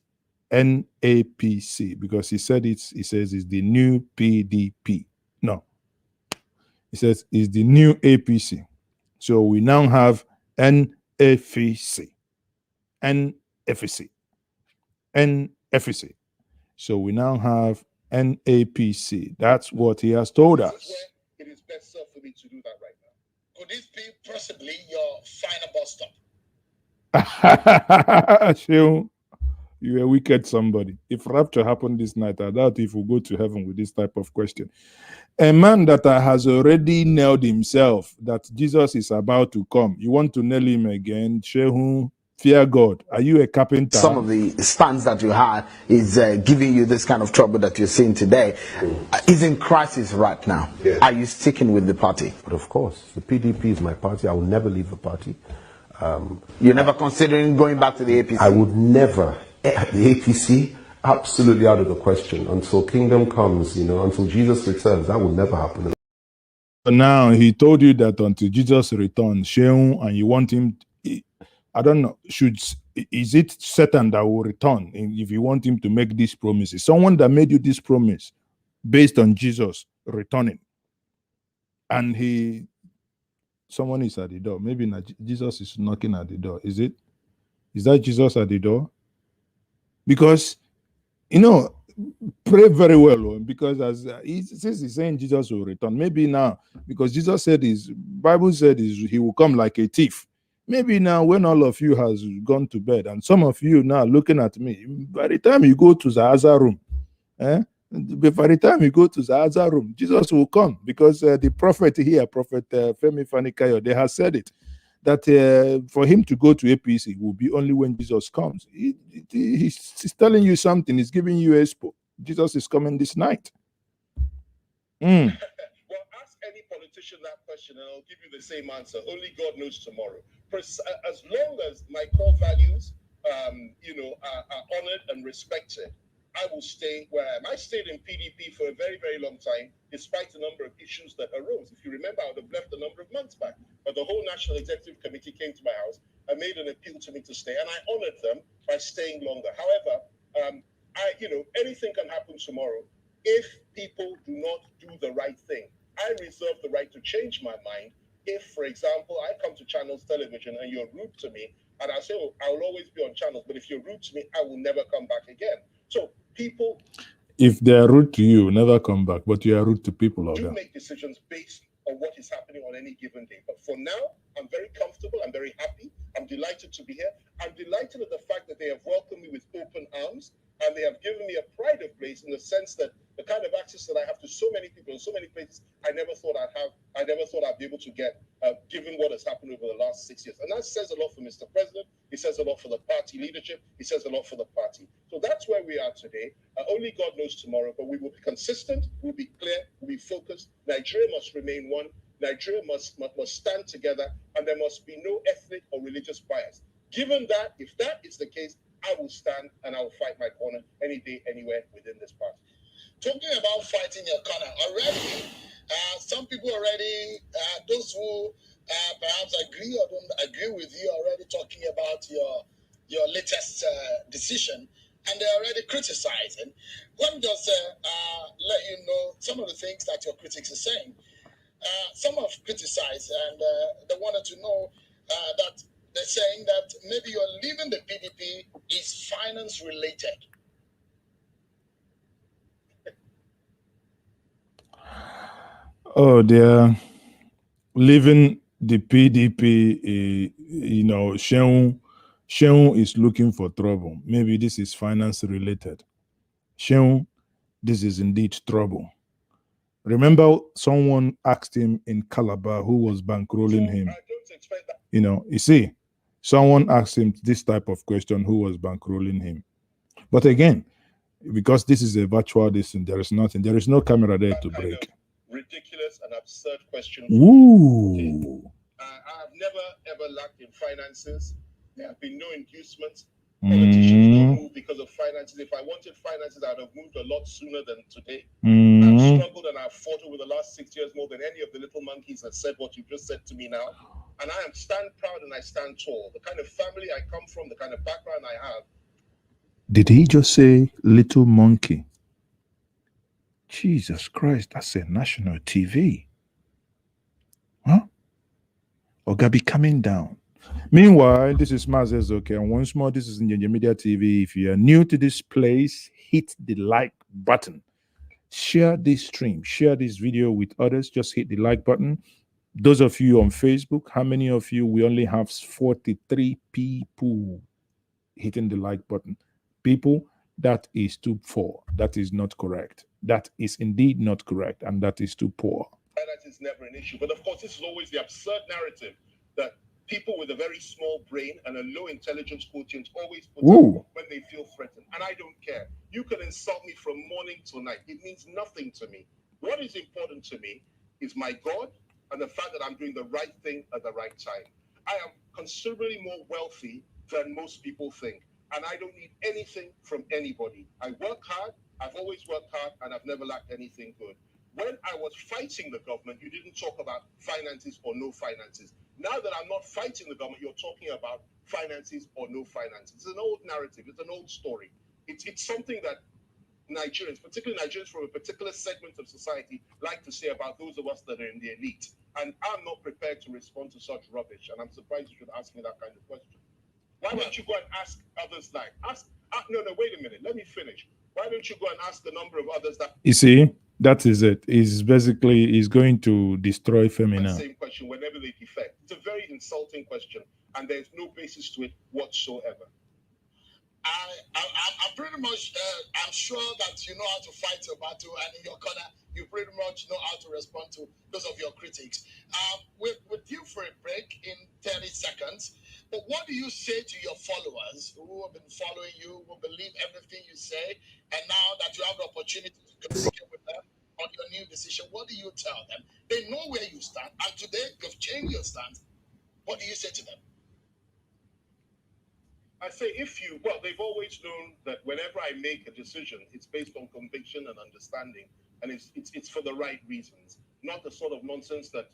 NAPC because he said he says it's the new PDP. No, he says it's the new APC. So we now have NFC, NFC, NFC. So we now have NAPC. That's what he has told us. It is best served for me to do that right now. Could this be possibly your final bus stop? Shehu, you're a wicked somebody. If rapture happened this night, I doubt if we'll go to heaven with this type of question. A man that has already nailed himself that Jesus is about to come, you want to nail him again? Shehu, fear God. Are you a carpenter? Some of the stance that you had is giving you this kind of trouble that you're seeing today. Is in crisis right now. Yes. Are you sticking with the party? But of course, the PDP is my party. I will never leave the party. You're never considering going back to the APC? I would never. The APC, absolutely out of the question. Until kingdom comes, until Jesus returns, that will never happen. Now, he told you that until Jesus returns, Shehu, and you want him... I don't know, is it Satan that will return if you want him to make these promises? Someone that made you this promise based on Jesus returning. And someone is at the door. Maybe not, Jesus is knocking at the door. Is it? Is that Jesus at the door? Because, pray very well, because since he's saying Jesus will return, maybe now, because Jesus said Bible said he will come like a thief. Maybe now when all of you has gone to bed and some of you now looking at me, by the time you go to the Zaza room, by the time you go to the Zaza room, Jesus will come, because the prophet here, Prophet Femi Fanikayo, they have said it, that for him to go to APC will be only when Jesus comes. He's telling you something. He's giving you a expo. Jesus is coming this night. Well, ask any politician that question and I'll give you the same answer. Only God knows tomorrow. As long as my core values, are honored and respected, I will stay where I am. I stayed in PDP for a very, very long time, despite a number of issues that arose. If you remember, I would have left a number of months back, but the whole National Executive Committee came to my house and made an appeal to me to stay, and I honored them by staying longer. However, anything can happen tomorrow. If people do not do the right thing, I reserve the right to change my mind. If, for example, I come to Channels Television and you're rude to me, and I say, oh, I will always be on Channels, but if you're rude to me, I will never come back again. So people, if they are rude to you, never come back, but you are rude to people. Do make decisions based on what is happening on any given day. But for now, I'm very comfortable. I'm very happy. I'm delighted to be here. I'm delighted at the fact that they have welcomed me with open arms, and they have given me a pride of place in the sense that the kind of access that I have to so many people in so many places, I never thought I'd have. I never thought I'd be able to get, given what has happened over the last 6 years. And that says a lot for Mr. President. It says a lot for the party leadership. It says a lot for the party. So that's where we are today. Only God knows tomorrow, but we will be consistent. We'll be clear. We'll be focused. Nigeria must remain one. Nigeria must stand together, and there must be no ethnic or religious bias. Given that, if that is the case, I will stand and I will fight my corner any day, anywhere within this party. Talking about fighting your corner, already, some people already, those who perhaps agree or don't agree with you, already talking about your latest decision, and they're already criticizing. Let me just let you know some of the things that your critics are saying. Some have criticized, and they wanted to know that they're saying that maybe you're leaving the PDP is finance related. Oh, they're leaving the PDP. Sheung is looking for trouble. Maybe this is finance related. Sheung, this is indeed trouble. Remember, someone asked him in Calabar who was bankrolling him. You see, someone asked him this type of question, who was bankrolling him. But again, because this is a virtual distance, there is nothing. There is no camera there to break. Ridiculous and absurd question. Ooh. I have never ever lacked in finances. There have been no inducements. Politicians don't move because of finances. If I wanted finances, I'd have moved a lot sooner than today. I've struggled and I've fought over the last 6 years more than any of the little monkeys that said what you just said to me now. And I am stand proud and I stand tall. The kind of family I come from, the kind of background I have. Did he just say little monkey? Jesus Christ, that's a national TV. Huh? Ogabi coming down. Meanwhile, this is Mazes, okay, and once more, this is Nyenye Media TV. If you are new to this place, hit the like button. Share this stream, share this video with others. Just hit the like button. Those of you on Facebook, how many of you? We only have 43 people hitting the like button. People, that is too poor. That is not correct. That is indeed not correct, and that is too poor. That is never an issue. But of course, this is always the absurd narrative that people with a very small brain and a low intelligence quotient always put up when they feel threatened. And I don't care. You can insult me from morning till night. It means nothing to me. What is important to me is my God and the fact that I'm doing the right thing at the right time. I am considerably more wealthy than most people think. And I don't need anything from anybody. I work hard. I've always worked hard, and I've never lacked anything good. When I was fighting the government, you didn't talk about finances or no finances. Now that I'm not fighting the government, you're talking about finances or no finances. It's an old narrative. It's an old story. It's something that Nigerians, particularly Nigerians from a particular segment of society, like to say about those of us that are in the elite. And I'm not prepared to respond to such rubbish. And I'm surprised you should ask me that kind of question. Why don't you go and ask others like, no, wait a minute. Let me finish. Why don't you go and ask the number of others that... You see, That is it. Is basically is going to destroy Femi now. Same question whenever they defect. It's a very insulting question, and there's no basis to it whatsoever. I'm pretty much, I'm sure that you know how to fight your battle, and in your corner, you pretty much know how to respond to those of your critics. We're due for a break in 30 seconds, but what do you say to your followers who have been following you, who believe everything you say, and now that you have the opportunity to communicate with them on your new decision, what do you tell them? They know where you stand, and today you've changed your stance. What do you say to them? I say well, they've always known that whenever I make a decision, it's based on conviction and understanding, and it's for the right reasons, not the sort of nonsense that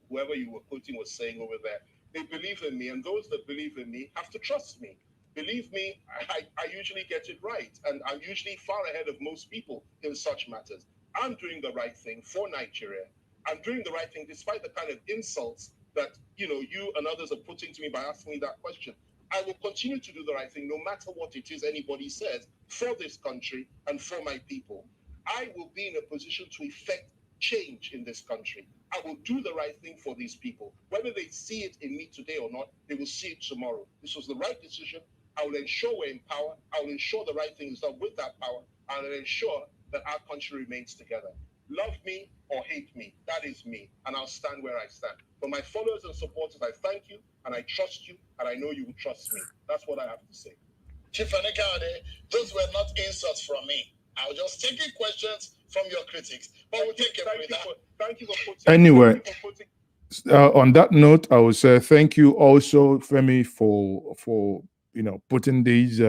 whoever you were quoting was saying over there. They believe in me, and those that believe in me have to trust me. Believe me, I usually get it right, and I'm usually far ahead of most people in such matters. I'm doing the right thing for Nigeria. I'm doing the right thing despite the kind of insults that you and others are putting to me by asking me that question. I will continue to do the right thing no matter what it is anybody says for this country and for my people. I will be in a position to effect change in this country. I will do the right thing for these people. Whether they see it in me today or not, they will see it tomorrow. This was the right decision. I will ensure we're in power. I will ensure the right thing is done with that power. I will ensure that our country remains together. Love me or hate me, that is me, and I'll stand where I stand. For my followers and supporters, I thank you, and I trust you, and I know you will trust me. That's what I have to say. Chief Anekade, those were not insults from me. I was just taking questions from your critics, but we'll take it with that. Thank you for putting. Anyway, on that note, I would say thank you also, Femi, for putting these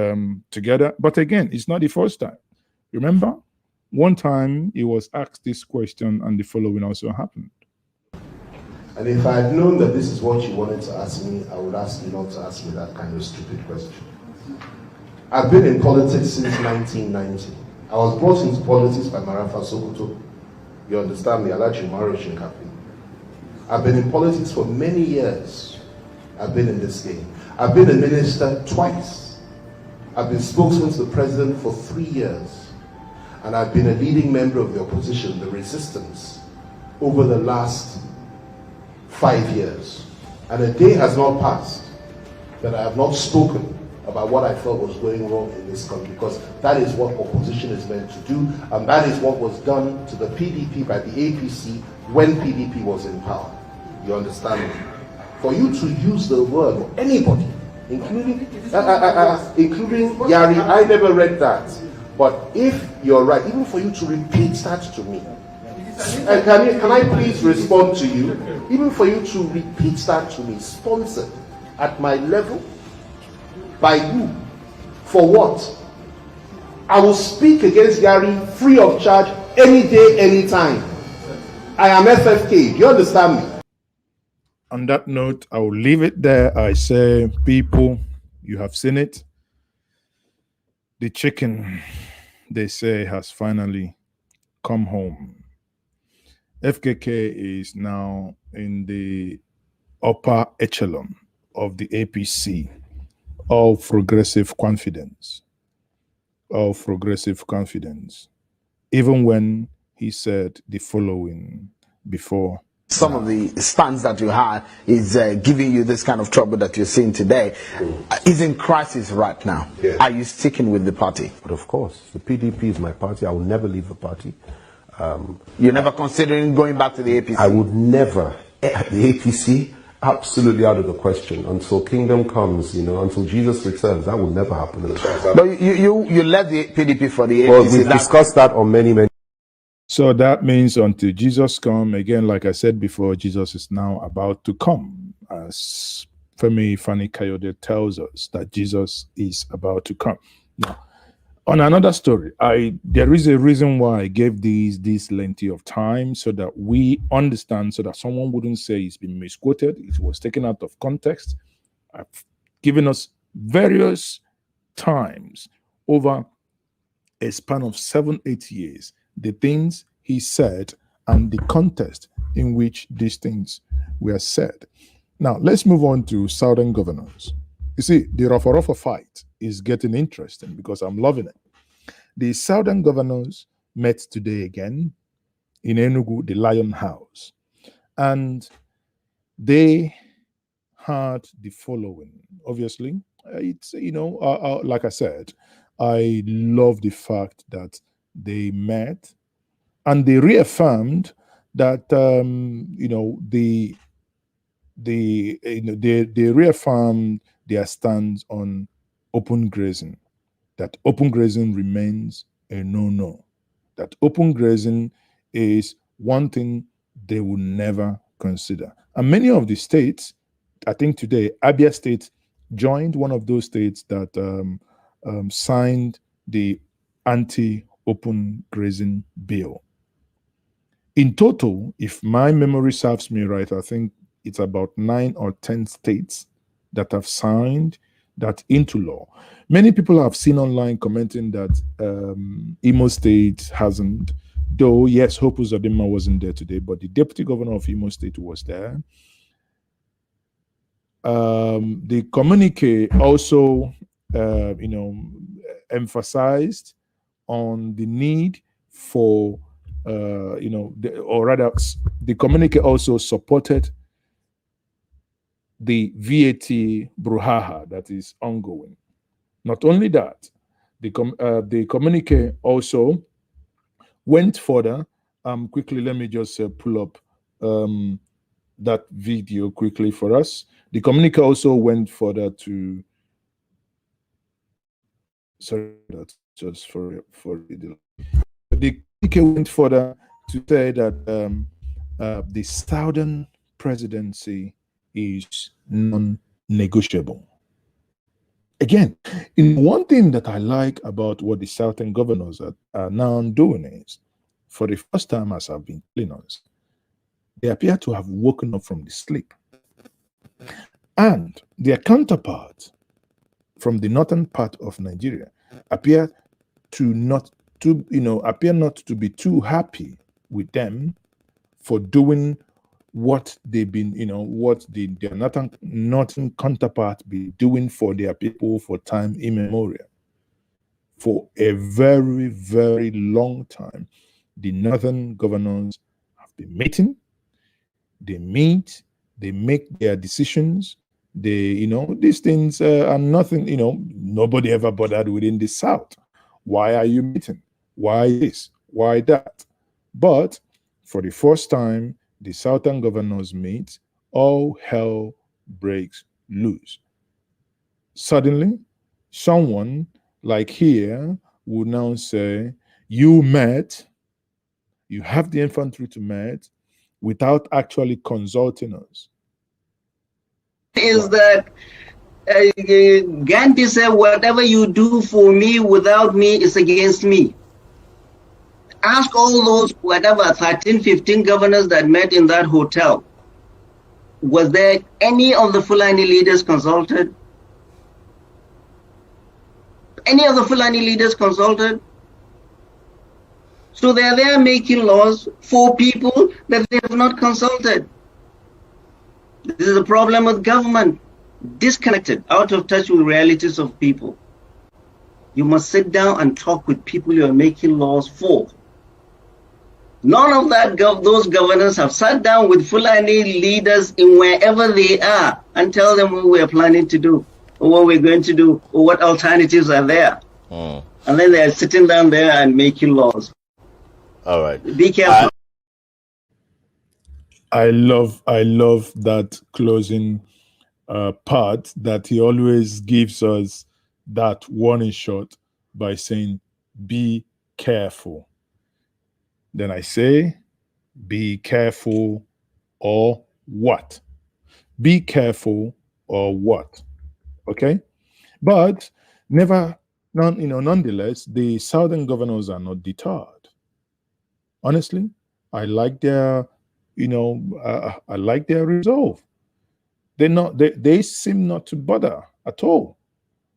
together. But again, it's not the first time. Remember, one time he was asked this question, and the following also happened. And if I had known that this is what you wanted to ask me, I would ask you not to ask me that kind of stupid question. I've been in politics since 1990. I was brought into politics by Marafa Sokoto. You understand me? Alachi Maro Shinkapi. I've been in politics for many years. I've been in this game. I've been a minister twice. I've been spokesman to the president for 3 years. And I've been a leading member of the opposition, the resistance, over the last 5 years. And a day has not passed that I have not spoken about what I felt was going wrong in this country, because that is what opposition is meant to do, and that is what was done to the PDP by the APC when PDP was in power. You understand me? For you to use the word, or anybody, including Yari, I never read that. But if you're right, even for you to repeat that to me, and can I please respond to you? Even for you to repeat that to me, sponsored at my level, by you, for what? I will speak against Yari free of charge any day, anytime. I am FFK. Do you understand me? On that note, I will leave it there. I say, people, you have seen it. The chicken, they say, has finally come home. FKK is now in the upper echelon of the APC. All progressive confidence. All progressive confidence. Even when he said the following before. Some of the stance that you had is giving you this kind of trouble that you're seeing today. Is in crisis right now. Yeah. Are you sticking with the party? But of course, the PDP is my party. I will never leave the party. You're never considering going back to the APC? I would never. The APC, absolutely out of the question. Until kingdom comes, until Jesus returns, that will never happen. But you left the PDP for the APC. Well, we've discussed that on many. So that means until Jesus comes, again, like I said before, Jesus is now about to come. As Femi Fani Kayode tells us that Jesus is about to come. Now, on another story, there is a reason why I gave this lengthy of time, so that we understand, so that someone wouldn't say it's been misquoted, it was taken out of context. I've given us various times over a span of 7-8 years the things he said and the context in which these things were said. Now, let's move on to Southern governors. You see, the Rafa fight is getting interesting because I'm loving it. The Southern governors met today again in Enugu, the Lion House. And they had the following. Obviously, it's, like I said, I love the fact that they met and they reaffirmed that, they reaffirmed their stance on open grazing, that open grazing remains a no-no, that open grazing is one thing they will never consider. And many of the states, I think today, Abia State joined one of those states that signed the anti-open grazing bill. In total, if my memory serves me right, I think it's about 9 or 10 states that have signed that into law. Many people have seen online commenting that Imo State hasn't, though yes, Hope Uzodinma wasn't there today, but the deputy governor of Imo State was there. The communique also, emphasized on the need for, or rather, the communique also supported the VAT brouhaha that is ongoing. Not only that, the communique also went further. Quickly, let me just pull up that video quickly for us. The communique also went further to, sorry, that's just for the communique went further to say that the Southern presidency is non-negotiable. Again, one thing that I like about what the Southern governors are now doing is, for the first time, as I've been telling us, they appear to have woken up from the sleep. And their counterparts from the northern part of Nigeria appear not to be too happy with them for doing what they've been, what their northern counterpart be doing for their people for time immemorial. For a very, very long time, the northern governors have been meeting. They meet, they make their decisions. They, these things are nothing, nobody ever bothered within the South. Why are you meeting? Why this? Why that? But for the first time, the Southern governors meet, all hell breaks loose. Suddenly, someone like here would now say, you met, you have the infantry to meet, without actually consulting us. Is that Gandhi said, whatever you do for me without me is against me. Ask all those, whatever, 13, 15 governors that met in that hotel. Was there any of the Fulani leaders consulted? Any of the Fulani leaders consulted? So they're there making laws for people that they have not consulted. This is a problem with government, disconnected, out of touch with realities of people. You must sit down and talk with people you are making laws for. None of that those governors have sat down with Fulani leaders in wherever they are and tell them what we're planning to do, or what we're going to do, or what alternatives are there. And then they're sitting down there and making laws. All right. Be careful. I love that closing part that he always gives us, that warning shot by saying, be careful. Then I say, be careful or what? Be careful or what? Okay? But nonetheless, the Southern governors are not deterred. Honestly, I like their, I like their resolve. They seem not to bother at all,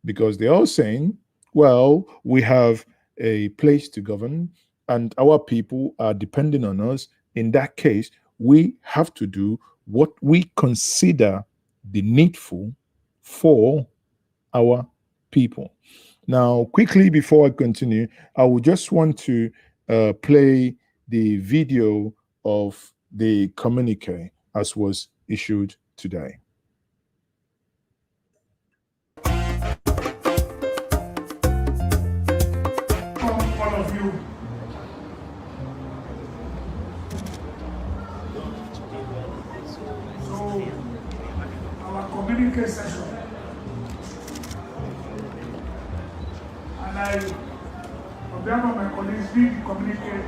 because they're all saying, well, we have a place to govern and our people are depending on us. In that case, we have to do what we consider the needful for our people. Now, quickly before I continue, I would just want to play the video of the communique as was issued today. All of you. So, our communique session. And I, on behalf of my colleagues, read the communique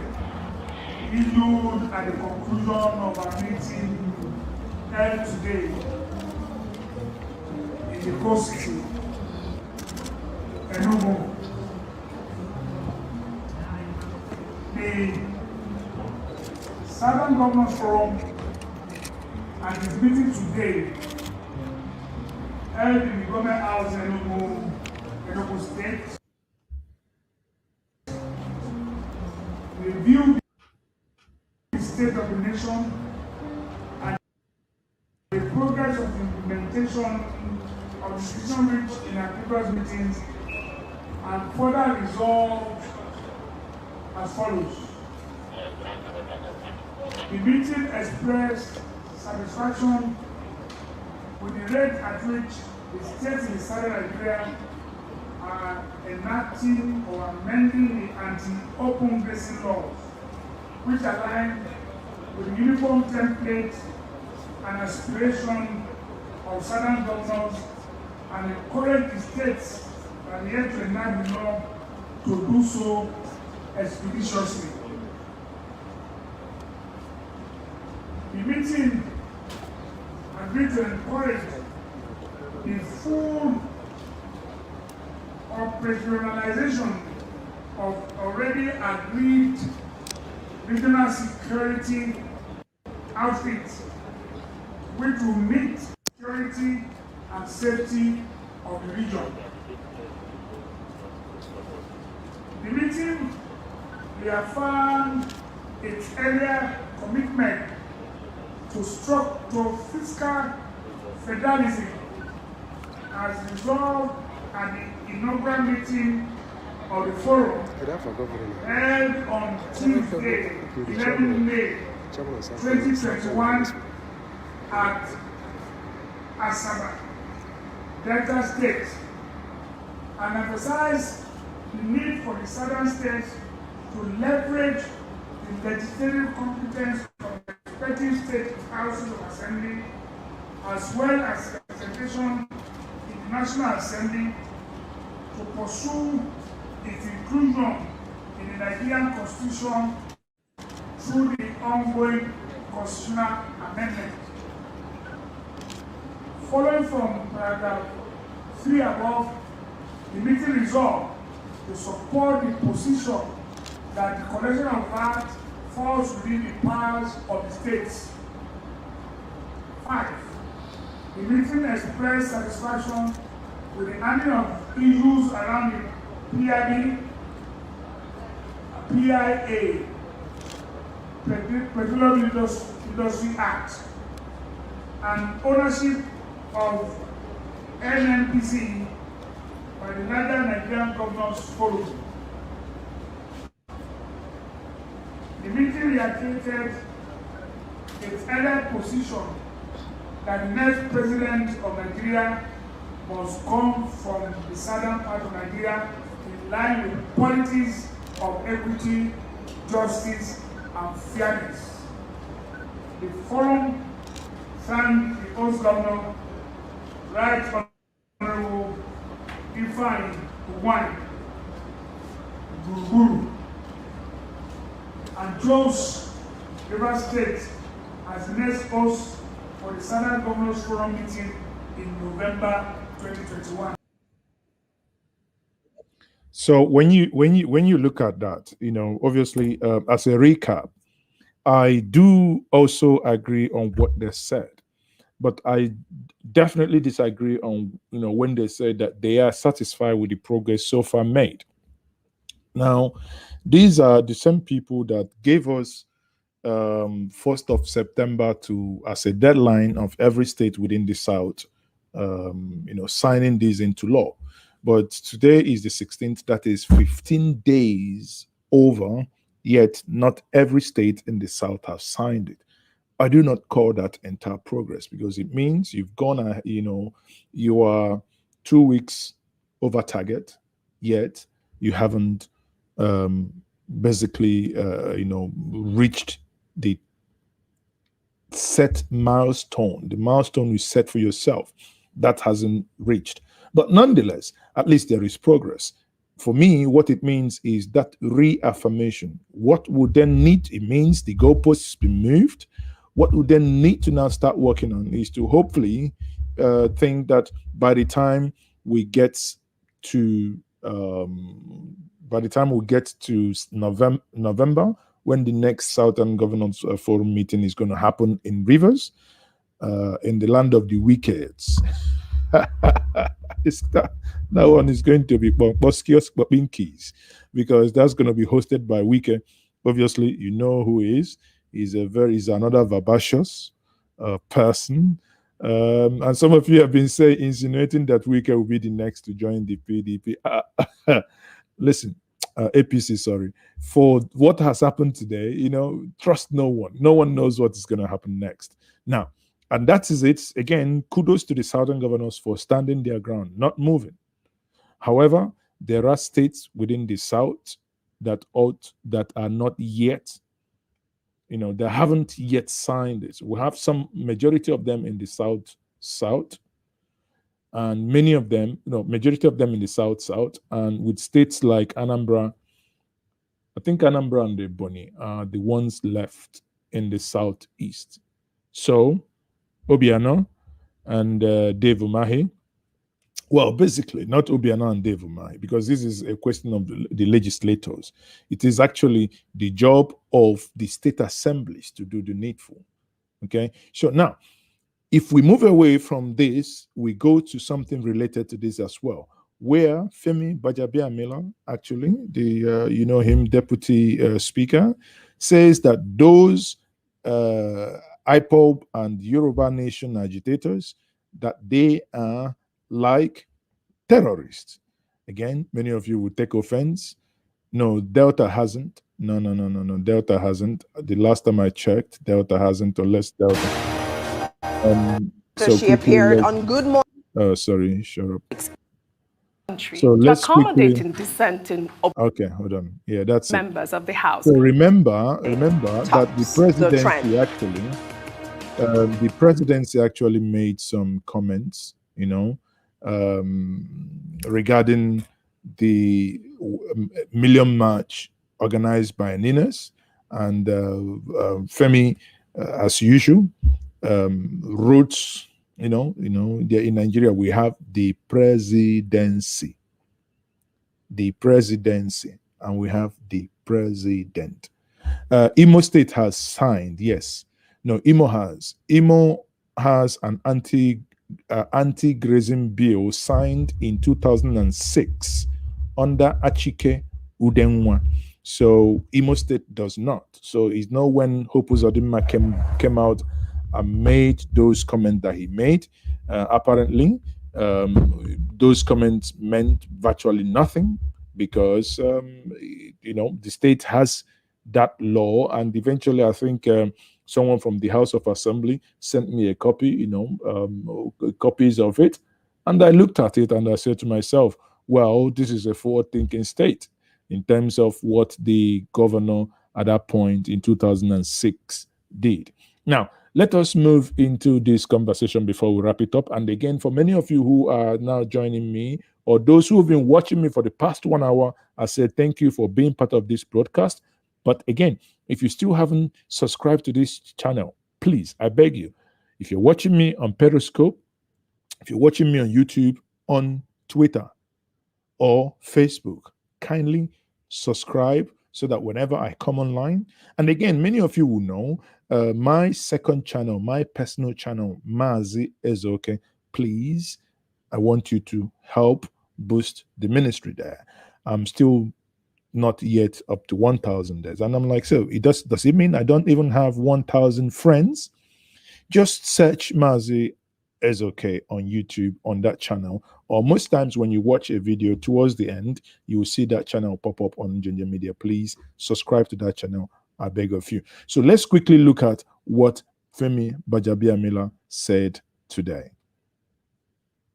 issued at the conclusion of our meeting held today in the coast city, Enugu. The Southern Governors Forum and its meeting today held in the Government House in Enugu State reviewed the state of the nation and the progress of the implementation of the decision reached in our previous meetings and further resolved as follows. The meeting expressed satisfaction with the rate at which the states in southern Nigeria are enacting or amending the anti-open grazing laws, which align with the uniform template and aspiration of southern governors and encourage the states that are yet to enact the law to do so expeditiously. The meeting agreed to encourage the full operationalization of already agreed regional security outfits, which will meet security and safety of the region. The meeting reaffirmed its earlier commitment to fiscal federalism as resolved at the inaugural meeting of the forum held on Tuesday, 11 May 2021 at Asaba, Delta State, and emphasized the need for the southern states to leverage the legislative competence of the respective state houses of assembly, as well as representation in the National Assembly, to pursue its inclusion in the Nigerian Constitution through the ongoing constitutional amendment. Following from paragraph 3 above, the meeting resolved to support the position that the collection of VAT falls within the powers of the states. 5. The meeting expressed satisfaction with the handling of issues around the PIB, PIA, Petroleum Industry Act, and ownership of NNPC by the Nigerian Governors Forum. The meeting reiterated its earlier position that the next president of Nigeria must come from the southern part of Nigeria in line with policies of equity, justice, and fairness. The forum thanked the host governor, Right Honorable Ifeanyi Uwani Gburugburu, and chose Rivers State as the next host for the Southern Governors Forum meeting in November 2021. So when you look at that, obviously as a recap, I do also agree on what they said, but I definitely disagree on when they said that they are satisfied with the progress so far made. Now, these are the same people that gave us 1st of September as a deadline of every state within the South, signing these into law. But today is the 16th. That is 15 days over, yet not every state in the South has signed it. I do not call that entire progress because it means you've gone, you are 2 weeks over target, yet you haven't basically, reached the set milestone, the milestone you set for yourself. That hasn't reached. But nonetheless, at least there is progress. For me, what it means is that reaffirmation. What would then need, it means the goalposts be moved. What we then need to now start working on is to hopefully think that by the time we get to November, when the next Southern Governance Forum meeting is going to happen in Rivers, in the land of the wickeds. That one is going to be Boskios Pinkies, because that's going to be hosted by Wike. Obviously, you know who he is. He's another vivacious person. And some of you have been insinuating that Wike will be the next to join the PDP. Listen, APC, sorry. For what has happened today, trust no one. No one knows what is going to happen next. Now, and that is it. Again, kudos to the Southern governors for standing their ground, not moving. However, there are states within the South that are not yet, they haven't yet signed this. We have some majority of them in the South, and many of them, majority of them in the South, and with states like Anambra, I think Anambra and Ebonyi are the ones left in the Southeast. So, Obiano and Dave Umahi, well, basically, not Obiano and Dave Umahi, because this is a question of the legislators. It is actually the job of the state assemblies to do the needful. Okay, so now, if we move away from this, we go to something related to this as well, where Femi Gbajabiamila, actually, him deputy speaker, says that those IPOB and Yoruba Nation agitators, that they are like terrorists. Again, many of you would take offense. No, Delta hasn't. No, Delta hasn't. The last time I checked, Delta hasn't, unless Delta. So she appeared on Good Morning. Oh, sorry, shut up. So let's accommodate dissenting. Okay, hold on. Yeah, that's members of the House. So remember that the presidency actually made some comments, regarding the Million March organized by Ninas, and Femi, as usual, wrote. In Nigeria we have the presidency, and we have the president. Imo State has signed, yes. No, Imo has an anti-grazing bill signed in 2006 under Achike Udenwa. So Imo State does not. So it's not when Hope Uzodinma came out and made those comments that he made. Apparently, those comments meant virtually nothing, because the state has that law, and eventually I think someone from the House of Assembly sent me a copy, copies of it, and I looked at it and I said to myself, well, this is a forward-thinking state in terms of what the governor at that point in 2006 did. Now, let us move into this conversation before we wrap it up. And again, for many of you who are now joining me, or those who have been watching me for the past 1 hour, I said thank you for being part of this broadcast. But again, if you still haven't subscribed to this channel, please, I beg you, if you're watching me on Periscope, if you're watching me on YouTube, on Twitter, or Facebook, kindly subscribe so that whenever I come online, and again, many of you will know, my second channel, my personal channel, Mazi Ezoke, please, I want you to help boost the ministry there. I'm still not yet up to 1,000 there. And I'm like, so does it mean I don't even have 1,000 friends? Just search Mazi Ezoke on YouTube on that channel, or most times when you watch a video towards the end, you will see that channel pop up on Ginger Media. Please subscribe to that channel, I beg of you. So let's quickly look at what Femi Gbajabiamila said today.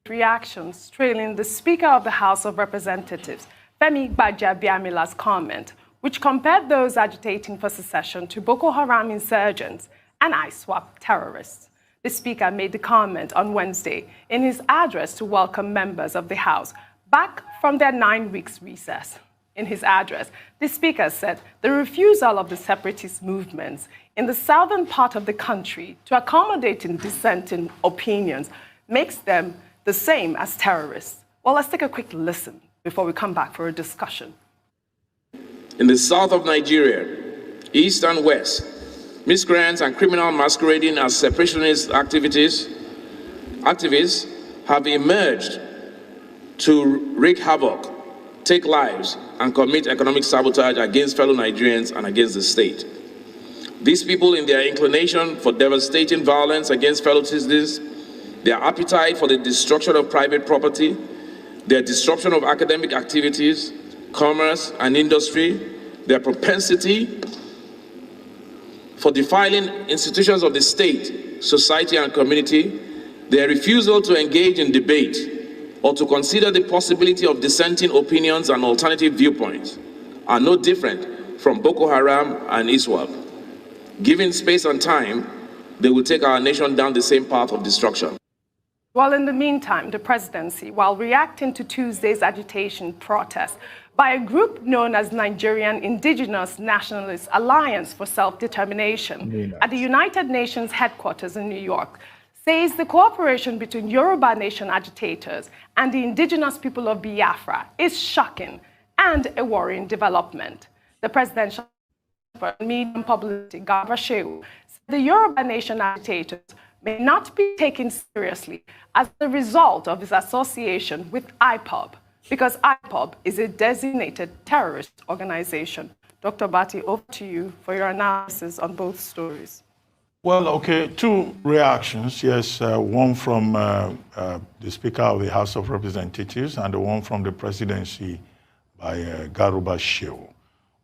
Reactions trailing the Speaker of the House of Representatives, Femi Gbajabiamila's comment, which compared those agitating for secession to Boko Haram insurgents and ISWAP terrorists. The Speaker made the comment on Wednesday in his address to welcome members of the House back from their 9 weeks recess. In his address, the Speaker said the refusal of the separatist movements in the southern part of the country to accommodate in dissenting opinions makes them the same as terrorists. Well, let's take a quick listen before we come back for a discussion. In the south of Nigeria, east and west, miscreants and criminals masquerading as separationist activists have emerged to wreak havoc, take lives, and commit economic sabotage against fellow Nigerians and against the state. These people, in their inclination for devastating violence against fellow citizens, their appetite for the destruction of private property, their disruption of academic activities, commerce and industry, their propensity for defiling institutions of the state, society and community, their refusal to engage in debate or to consider the possibility of dissenting opinions and alternative viewpoints are no different from Boko Haram and ISWAP. Given space and time, they will take our nation down the same path of destruction. Well, in the meantime, the presidency, while reacting to Tuesday's agitation protest by a group known as Nigerian Indigenous Nationalist Alliance for Self-Determination at the United Nations headquarters in New York, says the cooperation between Yoruba nation agitators and the indigenous people of Biafra is shocking and a worrying development. The presidential media and publicity, Govs, said the Yoruba nation agitators may not be taken seriously as a result of his association with IPOB, because IPOB is a designated terrorist organization. Dr. Bati, over to you for your analysis on both stories. Well, okay, two reactions. Yes, one from the Speaker of the House of Representatives and the one from the presidency by Garuba Shehu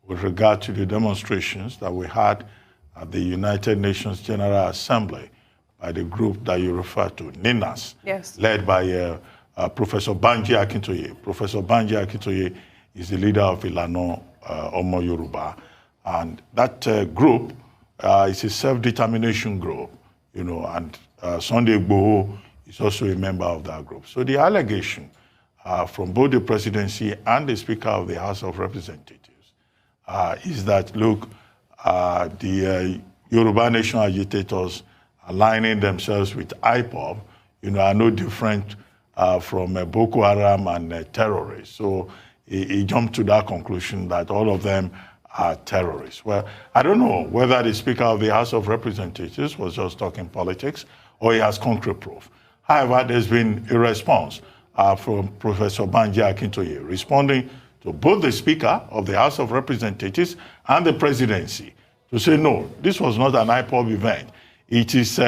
with regard to the demonstrations that we had at the United Nations General Assembly by the group that you refer to, NINAS, yes, led by Professor Banji Akintoye. Professor Banji Akintoye is the leader of Ilana Omo Yoruba. And that group is a self-determination group, you know, and Sunday Igboho is also a member of that group. So the allegation from both the presidency and the Speaker of the House of Representatives is that, look, the Yoruba Nation agitators aligning themselves with IPOB, you know, are no different from Boko Haram and terrorists. So he jumped to that conclusion that all of them are terrorists. Well, I don't know whether the Speaker of the House of Representatives was just talking politics or he has concrete proof. However, there's been a response from Professor Banji Akintoye responding to both the Speaker of the House of Representatives and the presidency to say, no, this was not an IPOB event. It is,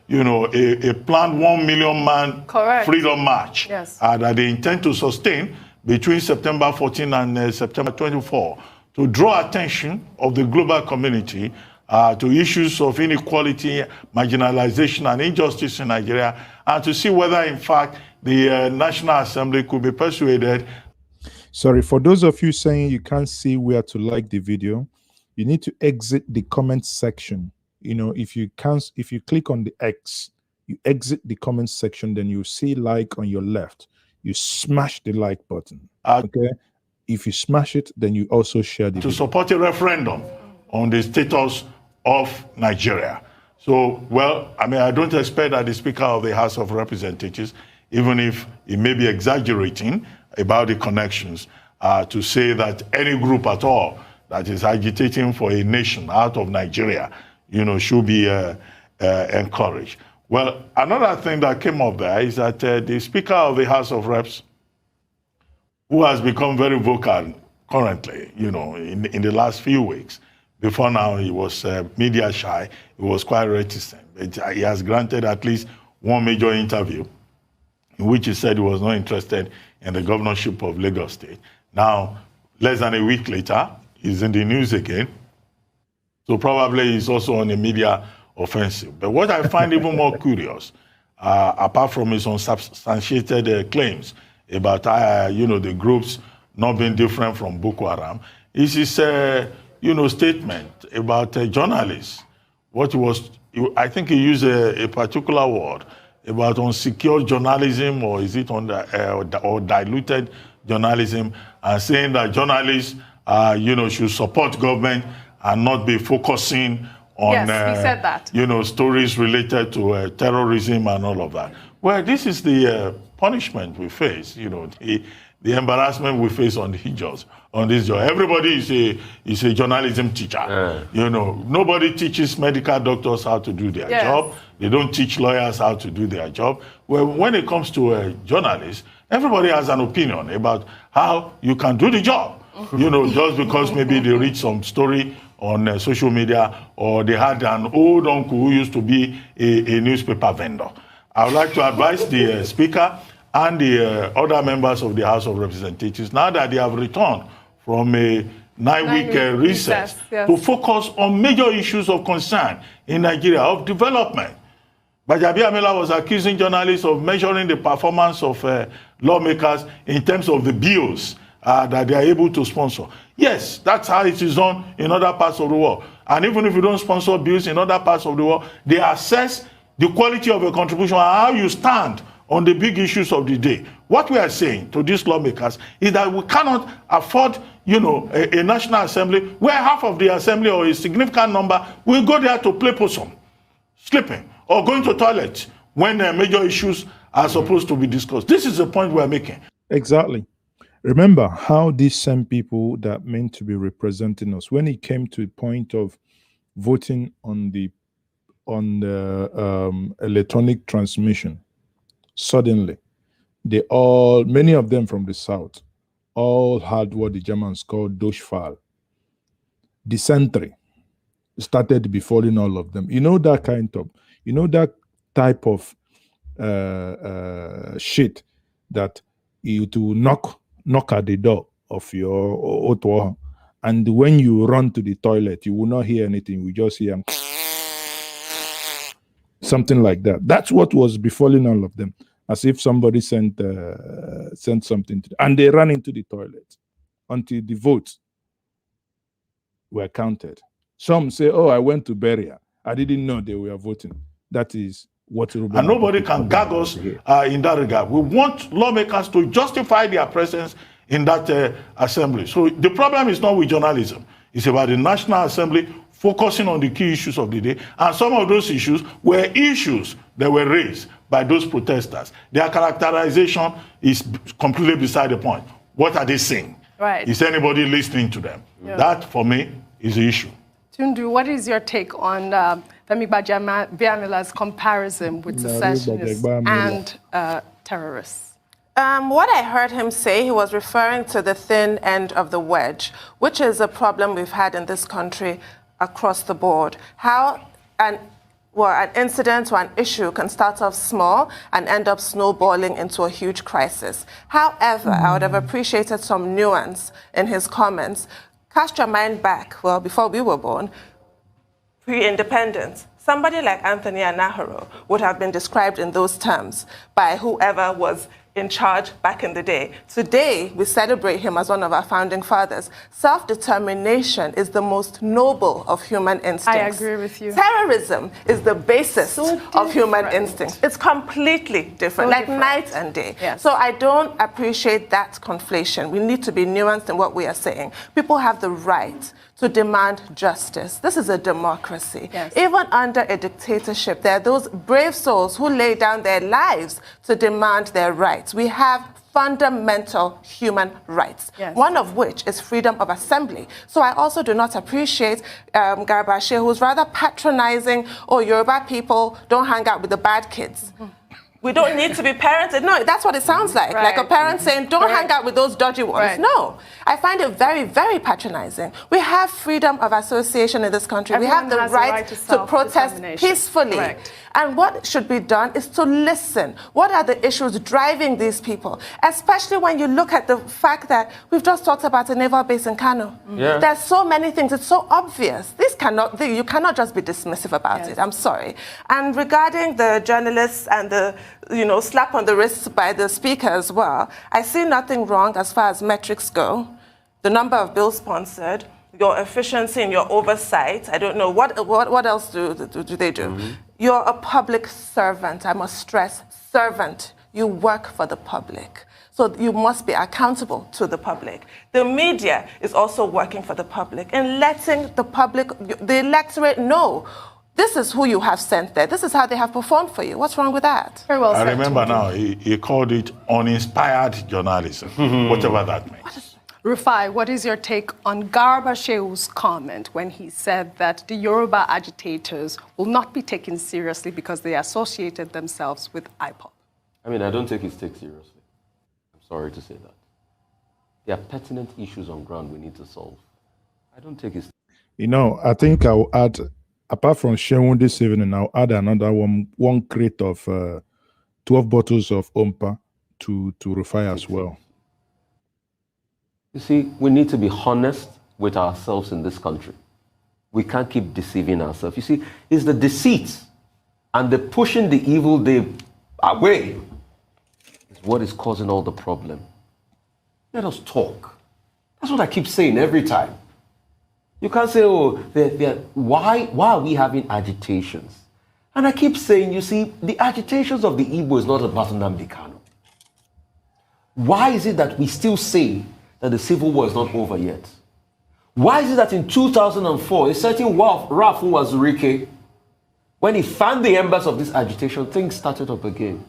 you know, a planned 1 million man freedom march that they intend to sustain between September 14 and September 24 to draw attention of the global community to issues of inequality, marginalization, and injustice in Nigeria, and to see whether, in fact, the National Assembly could be persuaded. Sorry, for those of you saying you can't see where to like the video, you need to exit the comment section. You know, if you click on the X, you exit the comment section, then you see like on your left. You smash the like button. Okay. If you smash it, then you also share the video. Support a referendum on the status of Nigeria. So, well, I mean, I don't expect that the Speaker of the House of Representatives, even if he may be exaggerating about the connections, to say that any group at all that is agitating for a nation out of Nigeria, you know, should be encouraged. Well, another thing that came up there is that the Speaker of the House of Reps, who has become very vocal currently, you know, in the last few weeks, before now he was media shy, he was quite reticent. But he has granted at least one major interview in which he said he was not interested in the governorship of Lagos State. Now, less than a week later, he's in the news again. So probably he's also on a media offensive. But what I find even more curious, apart from his unsubstantiated claims about, the groups not being different from Boko Haram, is his, statement about journalists. What was, I think he used a particular word about unsecure journalism, or is it or diluted journalism, and saying that journalists, should support government and not be focusing on, yes, he said that. Stories related to terrorism and all of that. Well, this is the punishment we face, the embarrassment we face on this job. Everybody is a journalism teacher. Nobody teaches medical doctors how to do their job. They don't teach lawyers how to do their job. Well, when it comes to journalists, everybody has an opinion about how you can do the job. Just because maybe they read some story on social media, or they had an old uncle who used to be a newspaper vendor. I would like to advise the Speaker and the other members of the House of Representatives, now that they have returned from a nine-week recess, to focus on major issues of concern in Nigeria, of development. Gbajabiamila was accusing journalists of measuring the performance of lawmakers in terms of the bills that they are able to sponsor. Yes, that's how it is done in other parts of the world. And even if you don't sponsor bills in other parts of the world, they assess the quality of your contribution and how you stand on the big issues of the day. What we are saying to these lawmakers is that we cannot afford, a National Assembly where half of the Assembly, or a significant number, will go there to play possum, sleeping, or going to toilet when major issues are supposed to be discussed. This is the point we are making. Exactly. Remember how these same people that meant to be representing us, when it came to the point of voting on the electronic transmission, suddenly many of them from the south, all had what the Germans call Durchfall. Dysentery started befalling all of them. That type of shit that you to knock at the door of your auto, and when you run to the toilet, you will not hear anything. You just hear something like that. That's what was befalling all of them, as if somebody sent something to them. And they ran into the toilet until the votes were counted. Some say, "Oh, I went to burial. I didn't know they were voting." That is what Yoruba. And nobody can gag us in that regard. We want lawmakers to justify their presence in that assembly. So the problem is not with journalism. It's about the National Assembly focusing on the key issues of the day. And some of those issues were issues that were raised by those protesters. Their characterization is completely beside the point. What are they saying? Right. Is anybody listening to them? Yeah. That, for me, is the issue. Tundu, what is your take on Femi Gbajabiamila's comparison with secessionists and terrorists? What I heard him say, he was referring to the thin end of the wedge, which is a problem we've had in this country across the board. How an incident or an issue can start off small and end up snowballing into a huge crisis. However, I would have appreciated some nuance in his comments. Cast your mind back, before we were born, pre-independence. Somebody like Anthony Anahoro would have been described in those terms by whoever was in charge back in the day. Today, we celebrate him as one of our founding fathers. Self-determination is the most noble of human instincts. I agree with you. Terrorism is the basis of human instincts. It's completely different, night and day. Yes. So I don't appreciate that conflation. We need to be nuanced in what we are saying. People have the right to demand justice. This is a democracy. Yes. Even under a dictatorship, there are those brave souls who lay down their lives to demand their rights. We have fundamental human rights, one of which is freedom of assembly. So I also do not appreciate Garba, who's rather patronizing, Yoruba people don't hang out with the bad kids. We don't need to be parented. No, that's what it sounds like. Like a parent saying, don't hang out with those dodgy ones. No. I find it very, very patronizing. We have freedom of association in this country. Everyone we have the right to protest peacefully. And what should be done is to listen. What are the issues driving these people? Especially when you look at the fact that we've just talked about a naval base in Kano. There's so many things. It's so obvious. You cannot just be dismissive about it. I'm sorry. And regarding the journalists and the slap on the wrist by the speaker as well, I see nothing wrong as far as metrics go. The number of bills sponsored, your efficiency and your oversight. I don't know what else do they do. You're a public servant. I must stress, servant. You work for the public. So you must be accountable to the public. The media is also working for the public and letting the public, the electorate know this is who you have sent there. This is how they have performed for you. What's wrong with that? Very well I said, remember now, he called it uninspired journalism, whatever that means. Rufai, what is your take on Garba Shewu's comment when he said that the Yoruba agitators will not be taken seriously because they associated themselves with IPOB? I mean, I don't take his take seriously. I'm sorry to say that. There are pertinent issues on ground we need to solve. I don't take his... I think I'll add, apart from Shewu this evening, I'll add another one crate of 12 bottles of Ompa to Rufai as well. You see, we need to be honest with ourselves in this country. We can't keep deceiving ourselves. You see, it's the deceit and the pushing the evil day away is what is causing all the problem. Let us talk. That's what I keep saying every time. You can't say, oh, why are we having agitations? And I keep saying, you see, the agitations of the Igbo is not about Nnamdi Kanu. Why is it that we still say that the civil war is not over yet? Why is it that in 2004, a certain Rafu Wazurike, when he found the embers of this agitation, things started up again?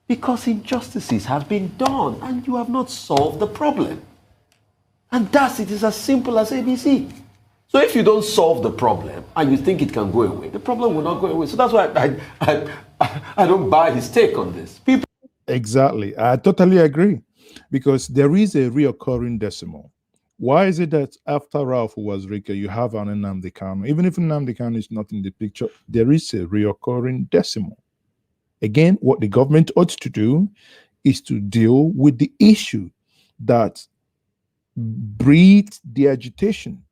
Because injustices have been done and you have not solved the problem. And thus it is as simple as ABC. So if you don't solve the problem and you think it can go away, the problem will not go away. So that's why I don't buy his take on this. Exactly. I totally agree. Because there is a reoccurring decimal. Why is it that after Ralph Wazirika, you have an Nnamdi Kanu? Even if Nnamdi Kanu is not in the picture, there is a reoccurring decimal. Again, what the government ought to do is to deal with the issue that breeds the agitation.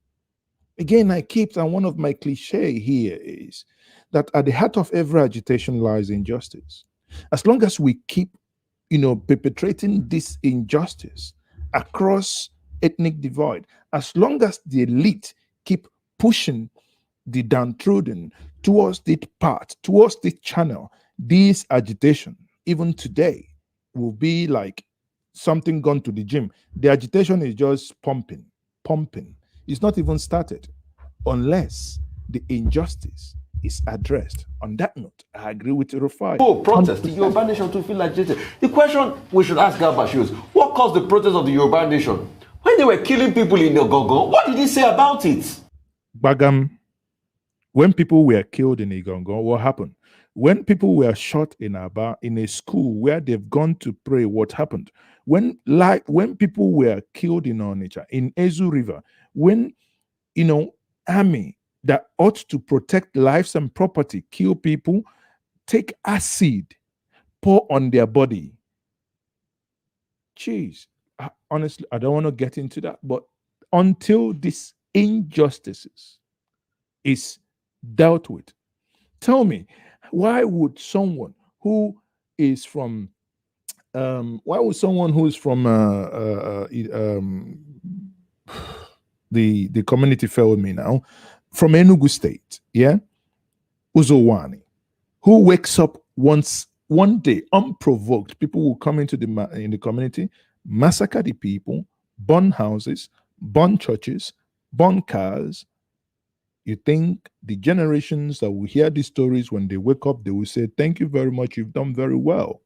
Again, and one of my cliche here is that at the heart of every agitation lies injustice. As long as we keep perpetrating this injustice across ethnic divide, as long as the elite keep pushing the downtrodden towards this path, towards this channel, this agitation, even today, will be like something gone to the gym. The agitation is just pumping. It's not even started unless the injustice is addressed. On that note, I agree with Rufai. Oh, protest. The Yoruba nation to feel agitated. The question we should ask Garba is, what caused the protest of the Yoruba nation? When they were killing people in Ogongo, what did he say about it? Bagam, when people were killed in Ogongo, what happened? When people were shot in Aba, in a school where they've gone to pray, what happened? When people were killed in Onitsha, in Ezu River, when, army that ought to protect lives and property, kill people, take acid, pour on their body. Jeez, honestly, I don't want to get into that, but until these injustices is dealt with, tell me, why would someone who is from the community fell with me now, from Enugu State, Uzowani, who wakes up one day unprovoked, people will come into in the community, massacre the people, burn houses, burn churches, burn cars. You think the generations that will hear these stories, when they wake up, they will say, thank you very much, you've done very well.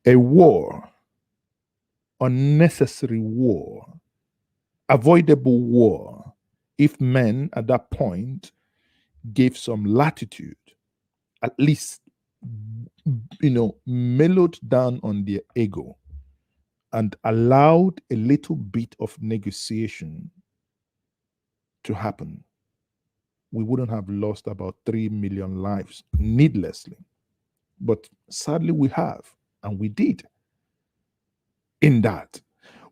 A war, unnecessary war, avoidable war, if men at that point gave some latitude, at least mellowed down on their ego and allowed a little bit of negotiation to happen, we wouldn't have lost about 3 million lives needlessly. But sadly, we have, and we did. In that,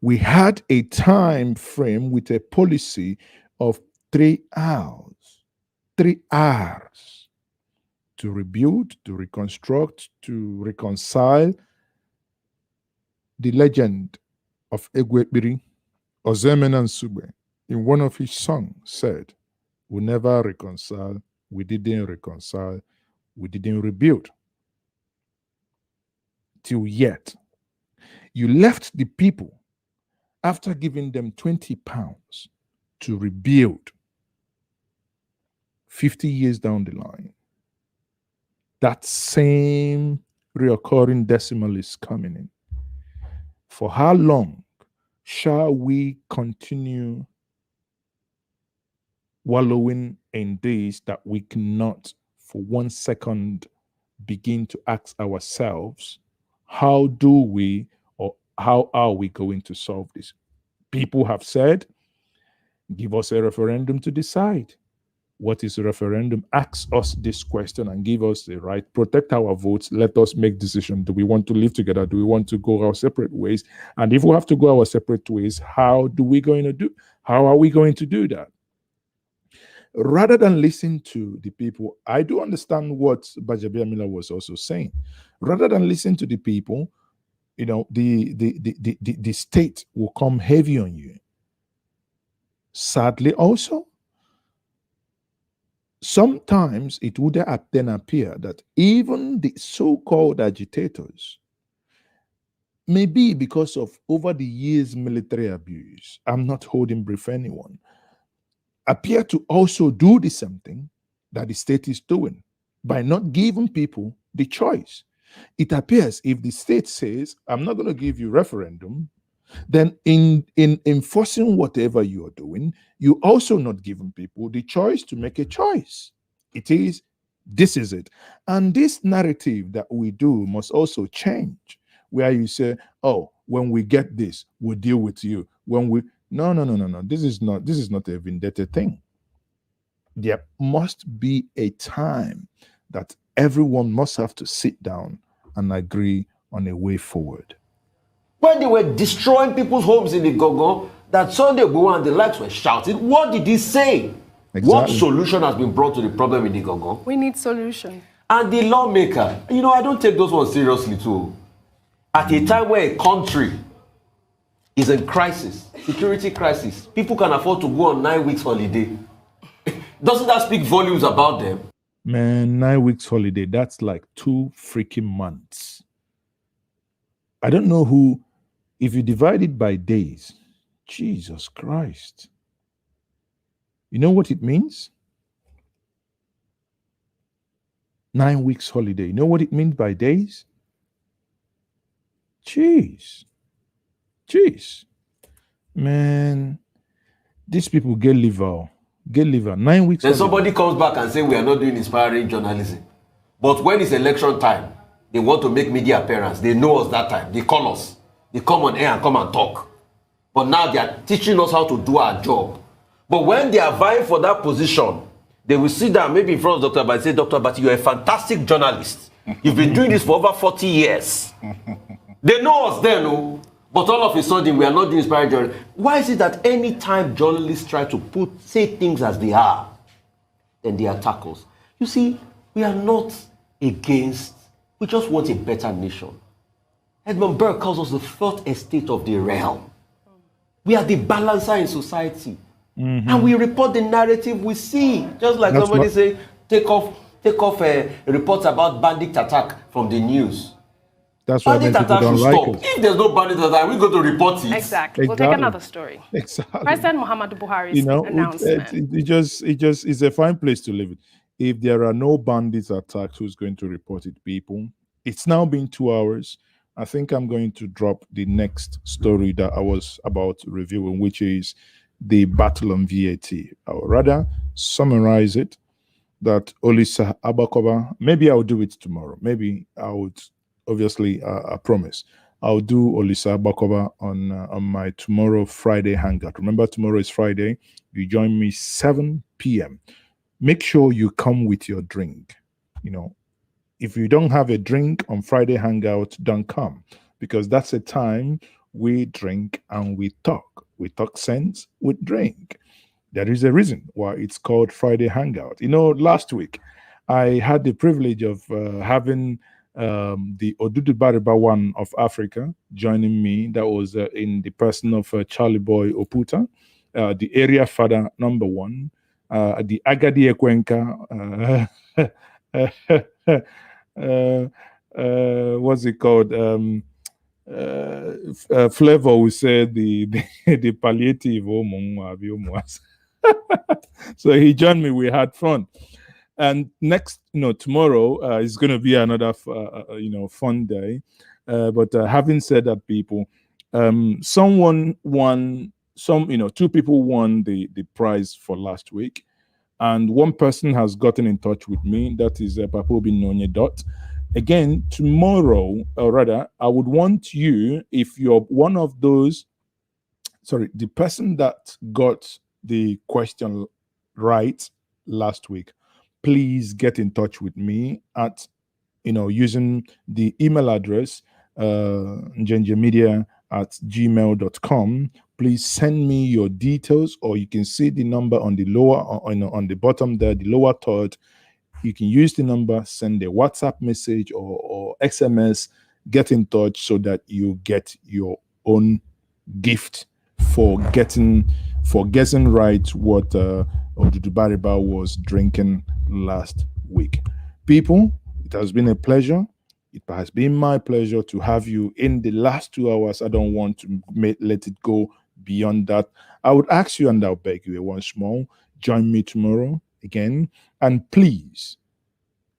we had a time frame with a policy of 3 hours, 3 hours to rebuild, to reconstruct, to reconcile. The legend of Egwebiri, Ozemenan Sube, in one of his songs said, "We never reconcile, we didn't reconcile, we didn't rebuild." Till yet, you left the people after giving them 20 pounds to rebuild 50 years down the line. That same reoccurring decimal is coming in. For how long shall we continue wallowing in this that we cannot for 1 second begin to ask ourselves, how do we or how are we going to solve this? People have said, give us a referendum to decide. What is a referendum? Ask us this question and give us the right, protect our votes, let us make decisions. Do we want to live together? Do we want to go our separate ways? And if we have to go our separate ways, how are we going to do that? Rather than listen to the people, I do understand what Gbajabiamila was also saying. Rather than listen to the people, the state will come heavy on you. Sadly, also, sometimes it would then appear that even the so-called agitators, maybe because of over the years military abuse, I'm not holding brief anyone, appear to also do the same thing that the state is doing by not giving people the choice. It appears if the state says, I'm not going to give you referendum, then in enforcing whatever you are doing, you also not giving people the choice to make a choice. This is it. And this narrative that we do must also change, where you say, oh, when we get this, we'll deal with you. No. This is not a vendetta thing. There must be a time that everyone must have to sit down and agree on a way forward. When they were destroying people's homes in the Gogo, that Sunday Igboho and the likes were shouting, what did he say? Exactly. What solution has been brought to the problem in the Gogo? We need solution. And the lawmaker, I don't take those ones seriously too. At a time where a country is in crisis, security crisis, people can afford to go on 9 weeks holiday. Doesn't that speak volumes about them? Man, 9 weeks holiday, that's like 2 freaking months. I don't know who, if you divide it by days, Jesus Christ. You know what it means? 9 weeks holiday. You know what it means by days? Jeez. Man, these people get liver. 9 weeks. Then somebody comes back and say we are not doing inspiring journalism. But when it's election time, they want to make media appearance. They know us that time. They call us. They come on air and come and talk. But now they are teaching us how to do our job. But when they are vying for that position, they will sit down maybe in front of Dr. Abati and say, Dr. Abati, you're a fantastic journalist. You've been doing this for over 40 years. They know us then, no? But all of a sudden, we are not doing inspiring journalism. Why is it that any time journalists try to say things as they are, then they attack us? You see, we are not against, we just want a better nation. Edmund Burke calls us the fourth estate of the realm. We are the balancer in society. Mm-hmm. And we report the narrative we see. Just like somebody say, take off reports about bandit attack from the news. That's why people don't like it. If there's no bandit attack, we're going to report it. Exactly. We'll take another story. Exactly. President Muhammadu Buhari's announcement. It's a fine place to live. If there are no bandits attacks, who's going to report it, people? It's now been 2 hours. I think I'm going to drop the next story that I was about reviewing, which is the battle on VAT. I would rather summarize it that Olisa Agbakoba, maybe I'll do it tomorrow. Maybe I would, obviously, I promise. I'll do Olisa Agbakoba on my tomorrow Friday hangout. Remember, tomorrow is Friday. You join me 7 p.m. Make sure you come with your drink. You know, if you don't have a drink on Friday hangout, don't come, because that's a time we drink and we talk. We talk sense with drink. There is a reason why it's called Friday Hangout. You know, last week I had the privilege of having the Odudu Bariba one of Africa joining me. That was in the person of Charlie Boy Oputa, the area father number 1, the Agadi Ekwenka, what's it called? Flavor will say the palliative. So he joined me. We had fun, and next, tomorrow is going to be another, fun day. But having said that, people, someone won. Two people won the prize for last week, and one person has gotten in touch with me. That is Papobi Nonye Dot. Again, tomorrow, or rather, I would want you, if you're one of those, the person that got the question right last week, please get in touch with me at, using the email address, njenjemedia@gmail.com. Please send me your details, or you can see the number on the lower, on the bottom there, the lower third. You can use the number, send a WhatsApp message or SMS, get in touch so that you get your own gift for guessing right what Odudu Bariba was drinking last week. People, it has been a pleasure. It has been my pleasure to have you in the last 2 hours. I don't want to let it go beyond that. I would ask you, and I'll beg you once more, join me tomorrow again. And please,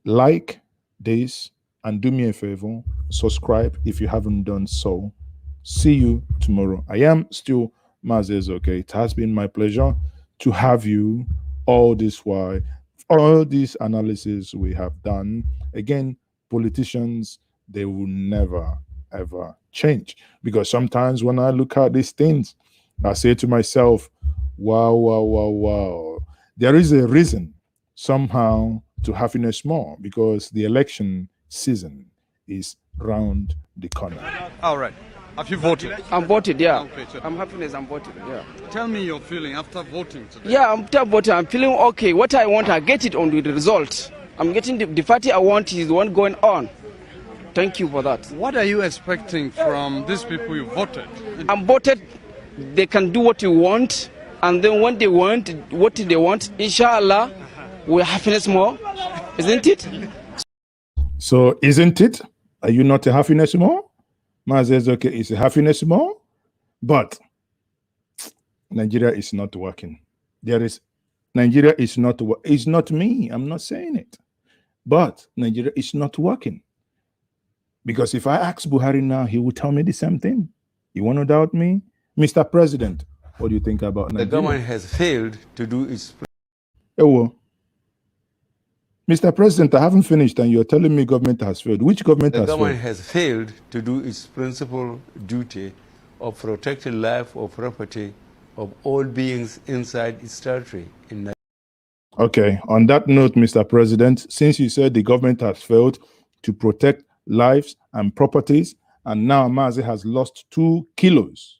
like this and do me a favor, subscribe if you haven't done so. See you tomorrow. I am still Mazezoke. It has been my pleasure to have you all this while. All these analysis we have done. Again, politicians, they will never, ever change. Because sometimes when I look at these things, I say to myself, wow, wow, wow, wow. There is a reason somehow to happiness more, because the election season is round the corner. All right. Have you voted? I'm voted, yeah. Okay, so I'm happiness, I'm voted, yeah. Tell me your feeling after voting today. Yeah, after voting, I'm feeling okay. What I want, I get it on the result. I'm getting the party I want is the one going on. Thank you for that. What are you expecting from these people you voted? I'm voted, they can do what you want, and then when they want, what they want, inshallah, we'll happiness more. Isn't it? So, isn't it? Are you not a happiness more? Ma says, okay, it's a happiness more, but Nigeria is not working. Nigeria is not, it's not me, I'm not saying it, but Nigeria is not working. Because if I ask Buhari now, he will tell me the same thing. You want to doubt me? Mr. President, what do you think about Nigeria? The government has failed to do its... Oh, Mr. President, I haven't finished and you're telling me government has failed. Which government has failed? The government has failed to do its principal duty of protecting life or property of all beings inside its territory. Okay, on that note, Mr. President, since you said the government has failed to protect lives and properties, and now Mazi has lost 2 kilos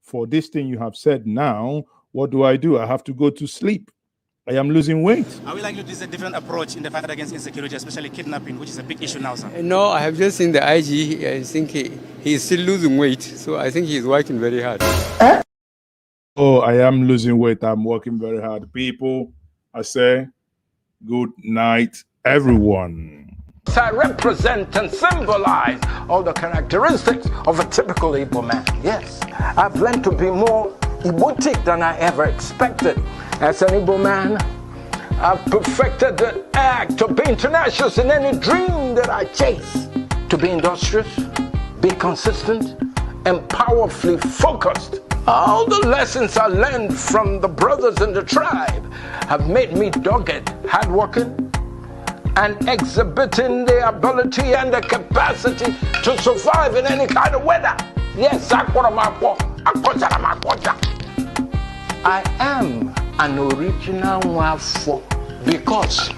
for this thing you have said now, what do? I have to go to sleep. I am losing weight. Are we likely to use a different approach in the fight against insecurity, especially kidnapping, which is a big issue now, sir? No, I have just seen the IG. I think he is still losing weight, so I think he's working very hard. Oh, I am losing weight. I'm working very hard. People, I say good night, everyone. I represent and symbolize all the characteristics of a typical Igbo man. Yes, I've learned to be more Igbotic than I ever expected. As an Igbo man, I've perfected the act of being tenacious in any dream that I chase. To be industrious, be consistent, and powerfully focused All the lessons I learned from the brothers in the tribe have made me dogged, hardworking, and exhibiting the ability and the capacity to survive in any kind of weather. Yes, I am an original Wafo because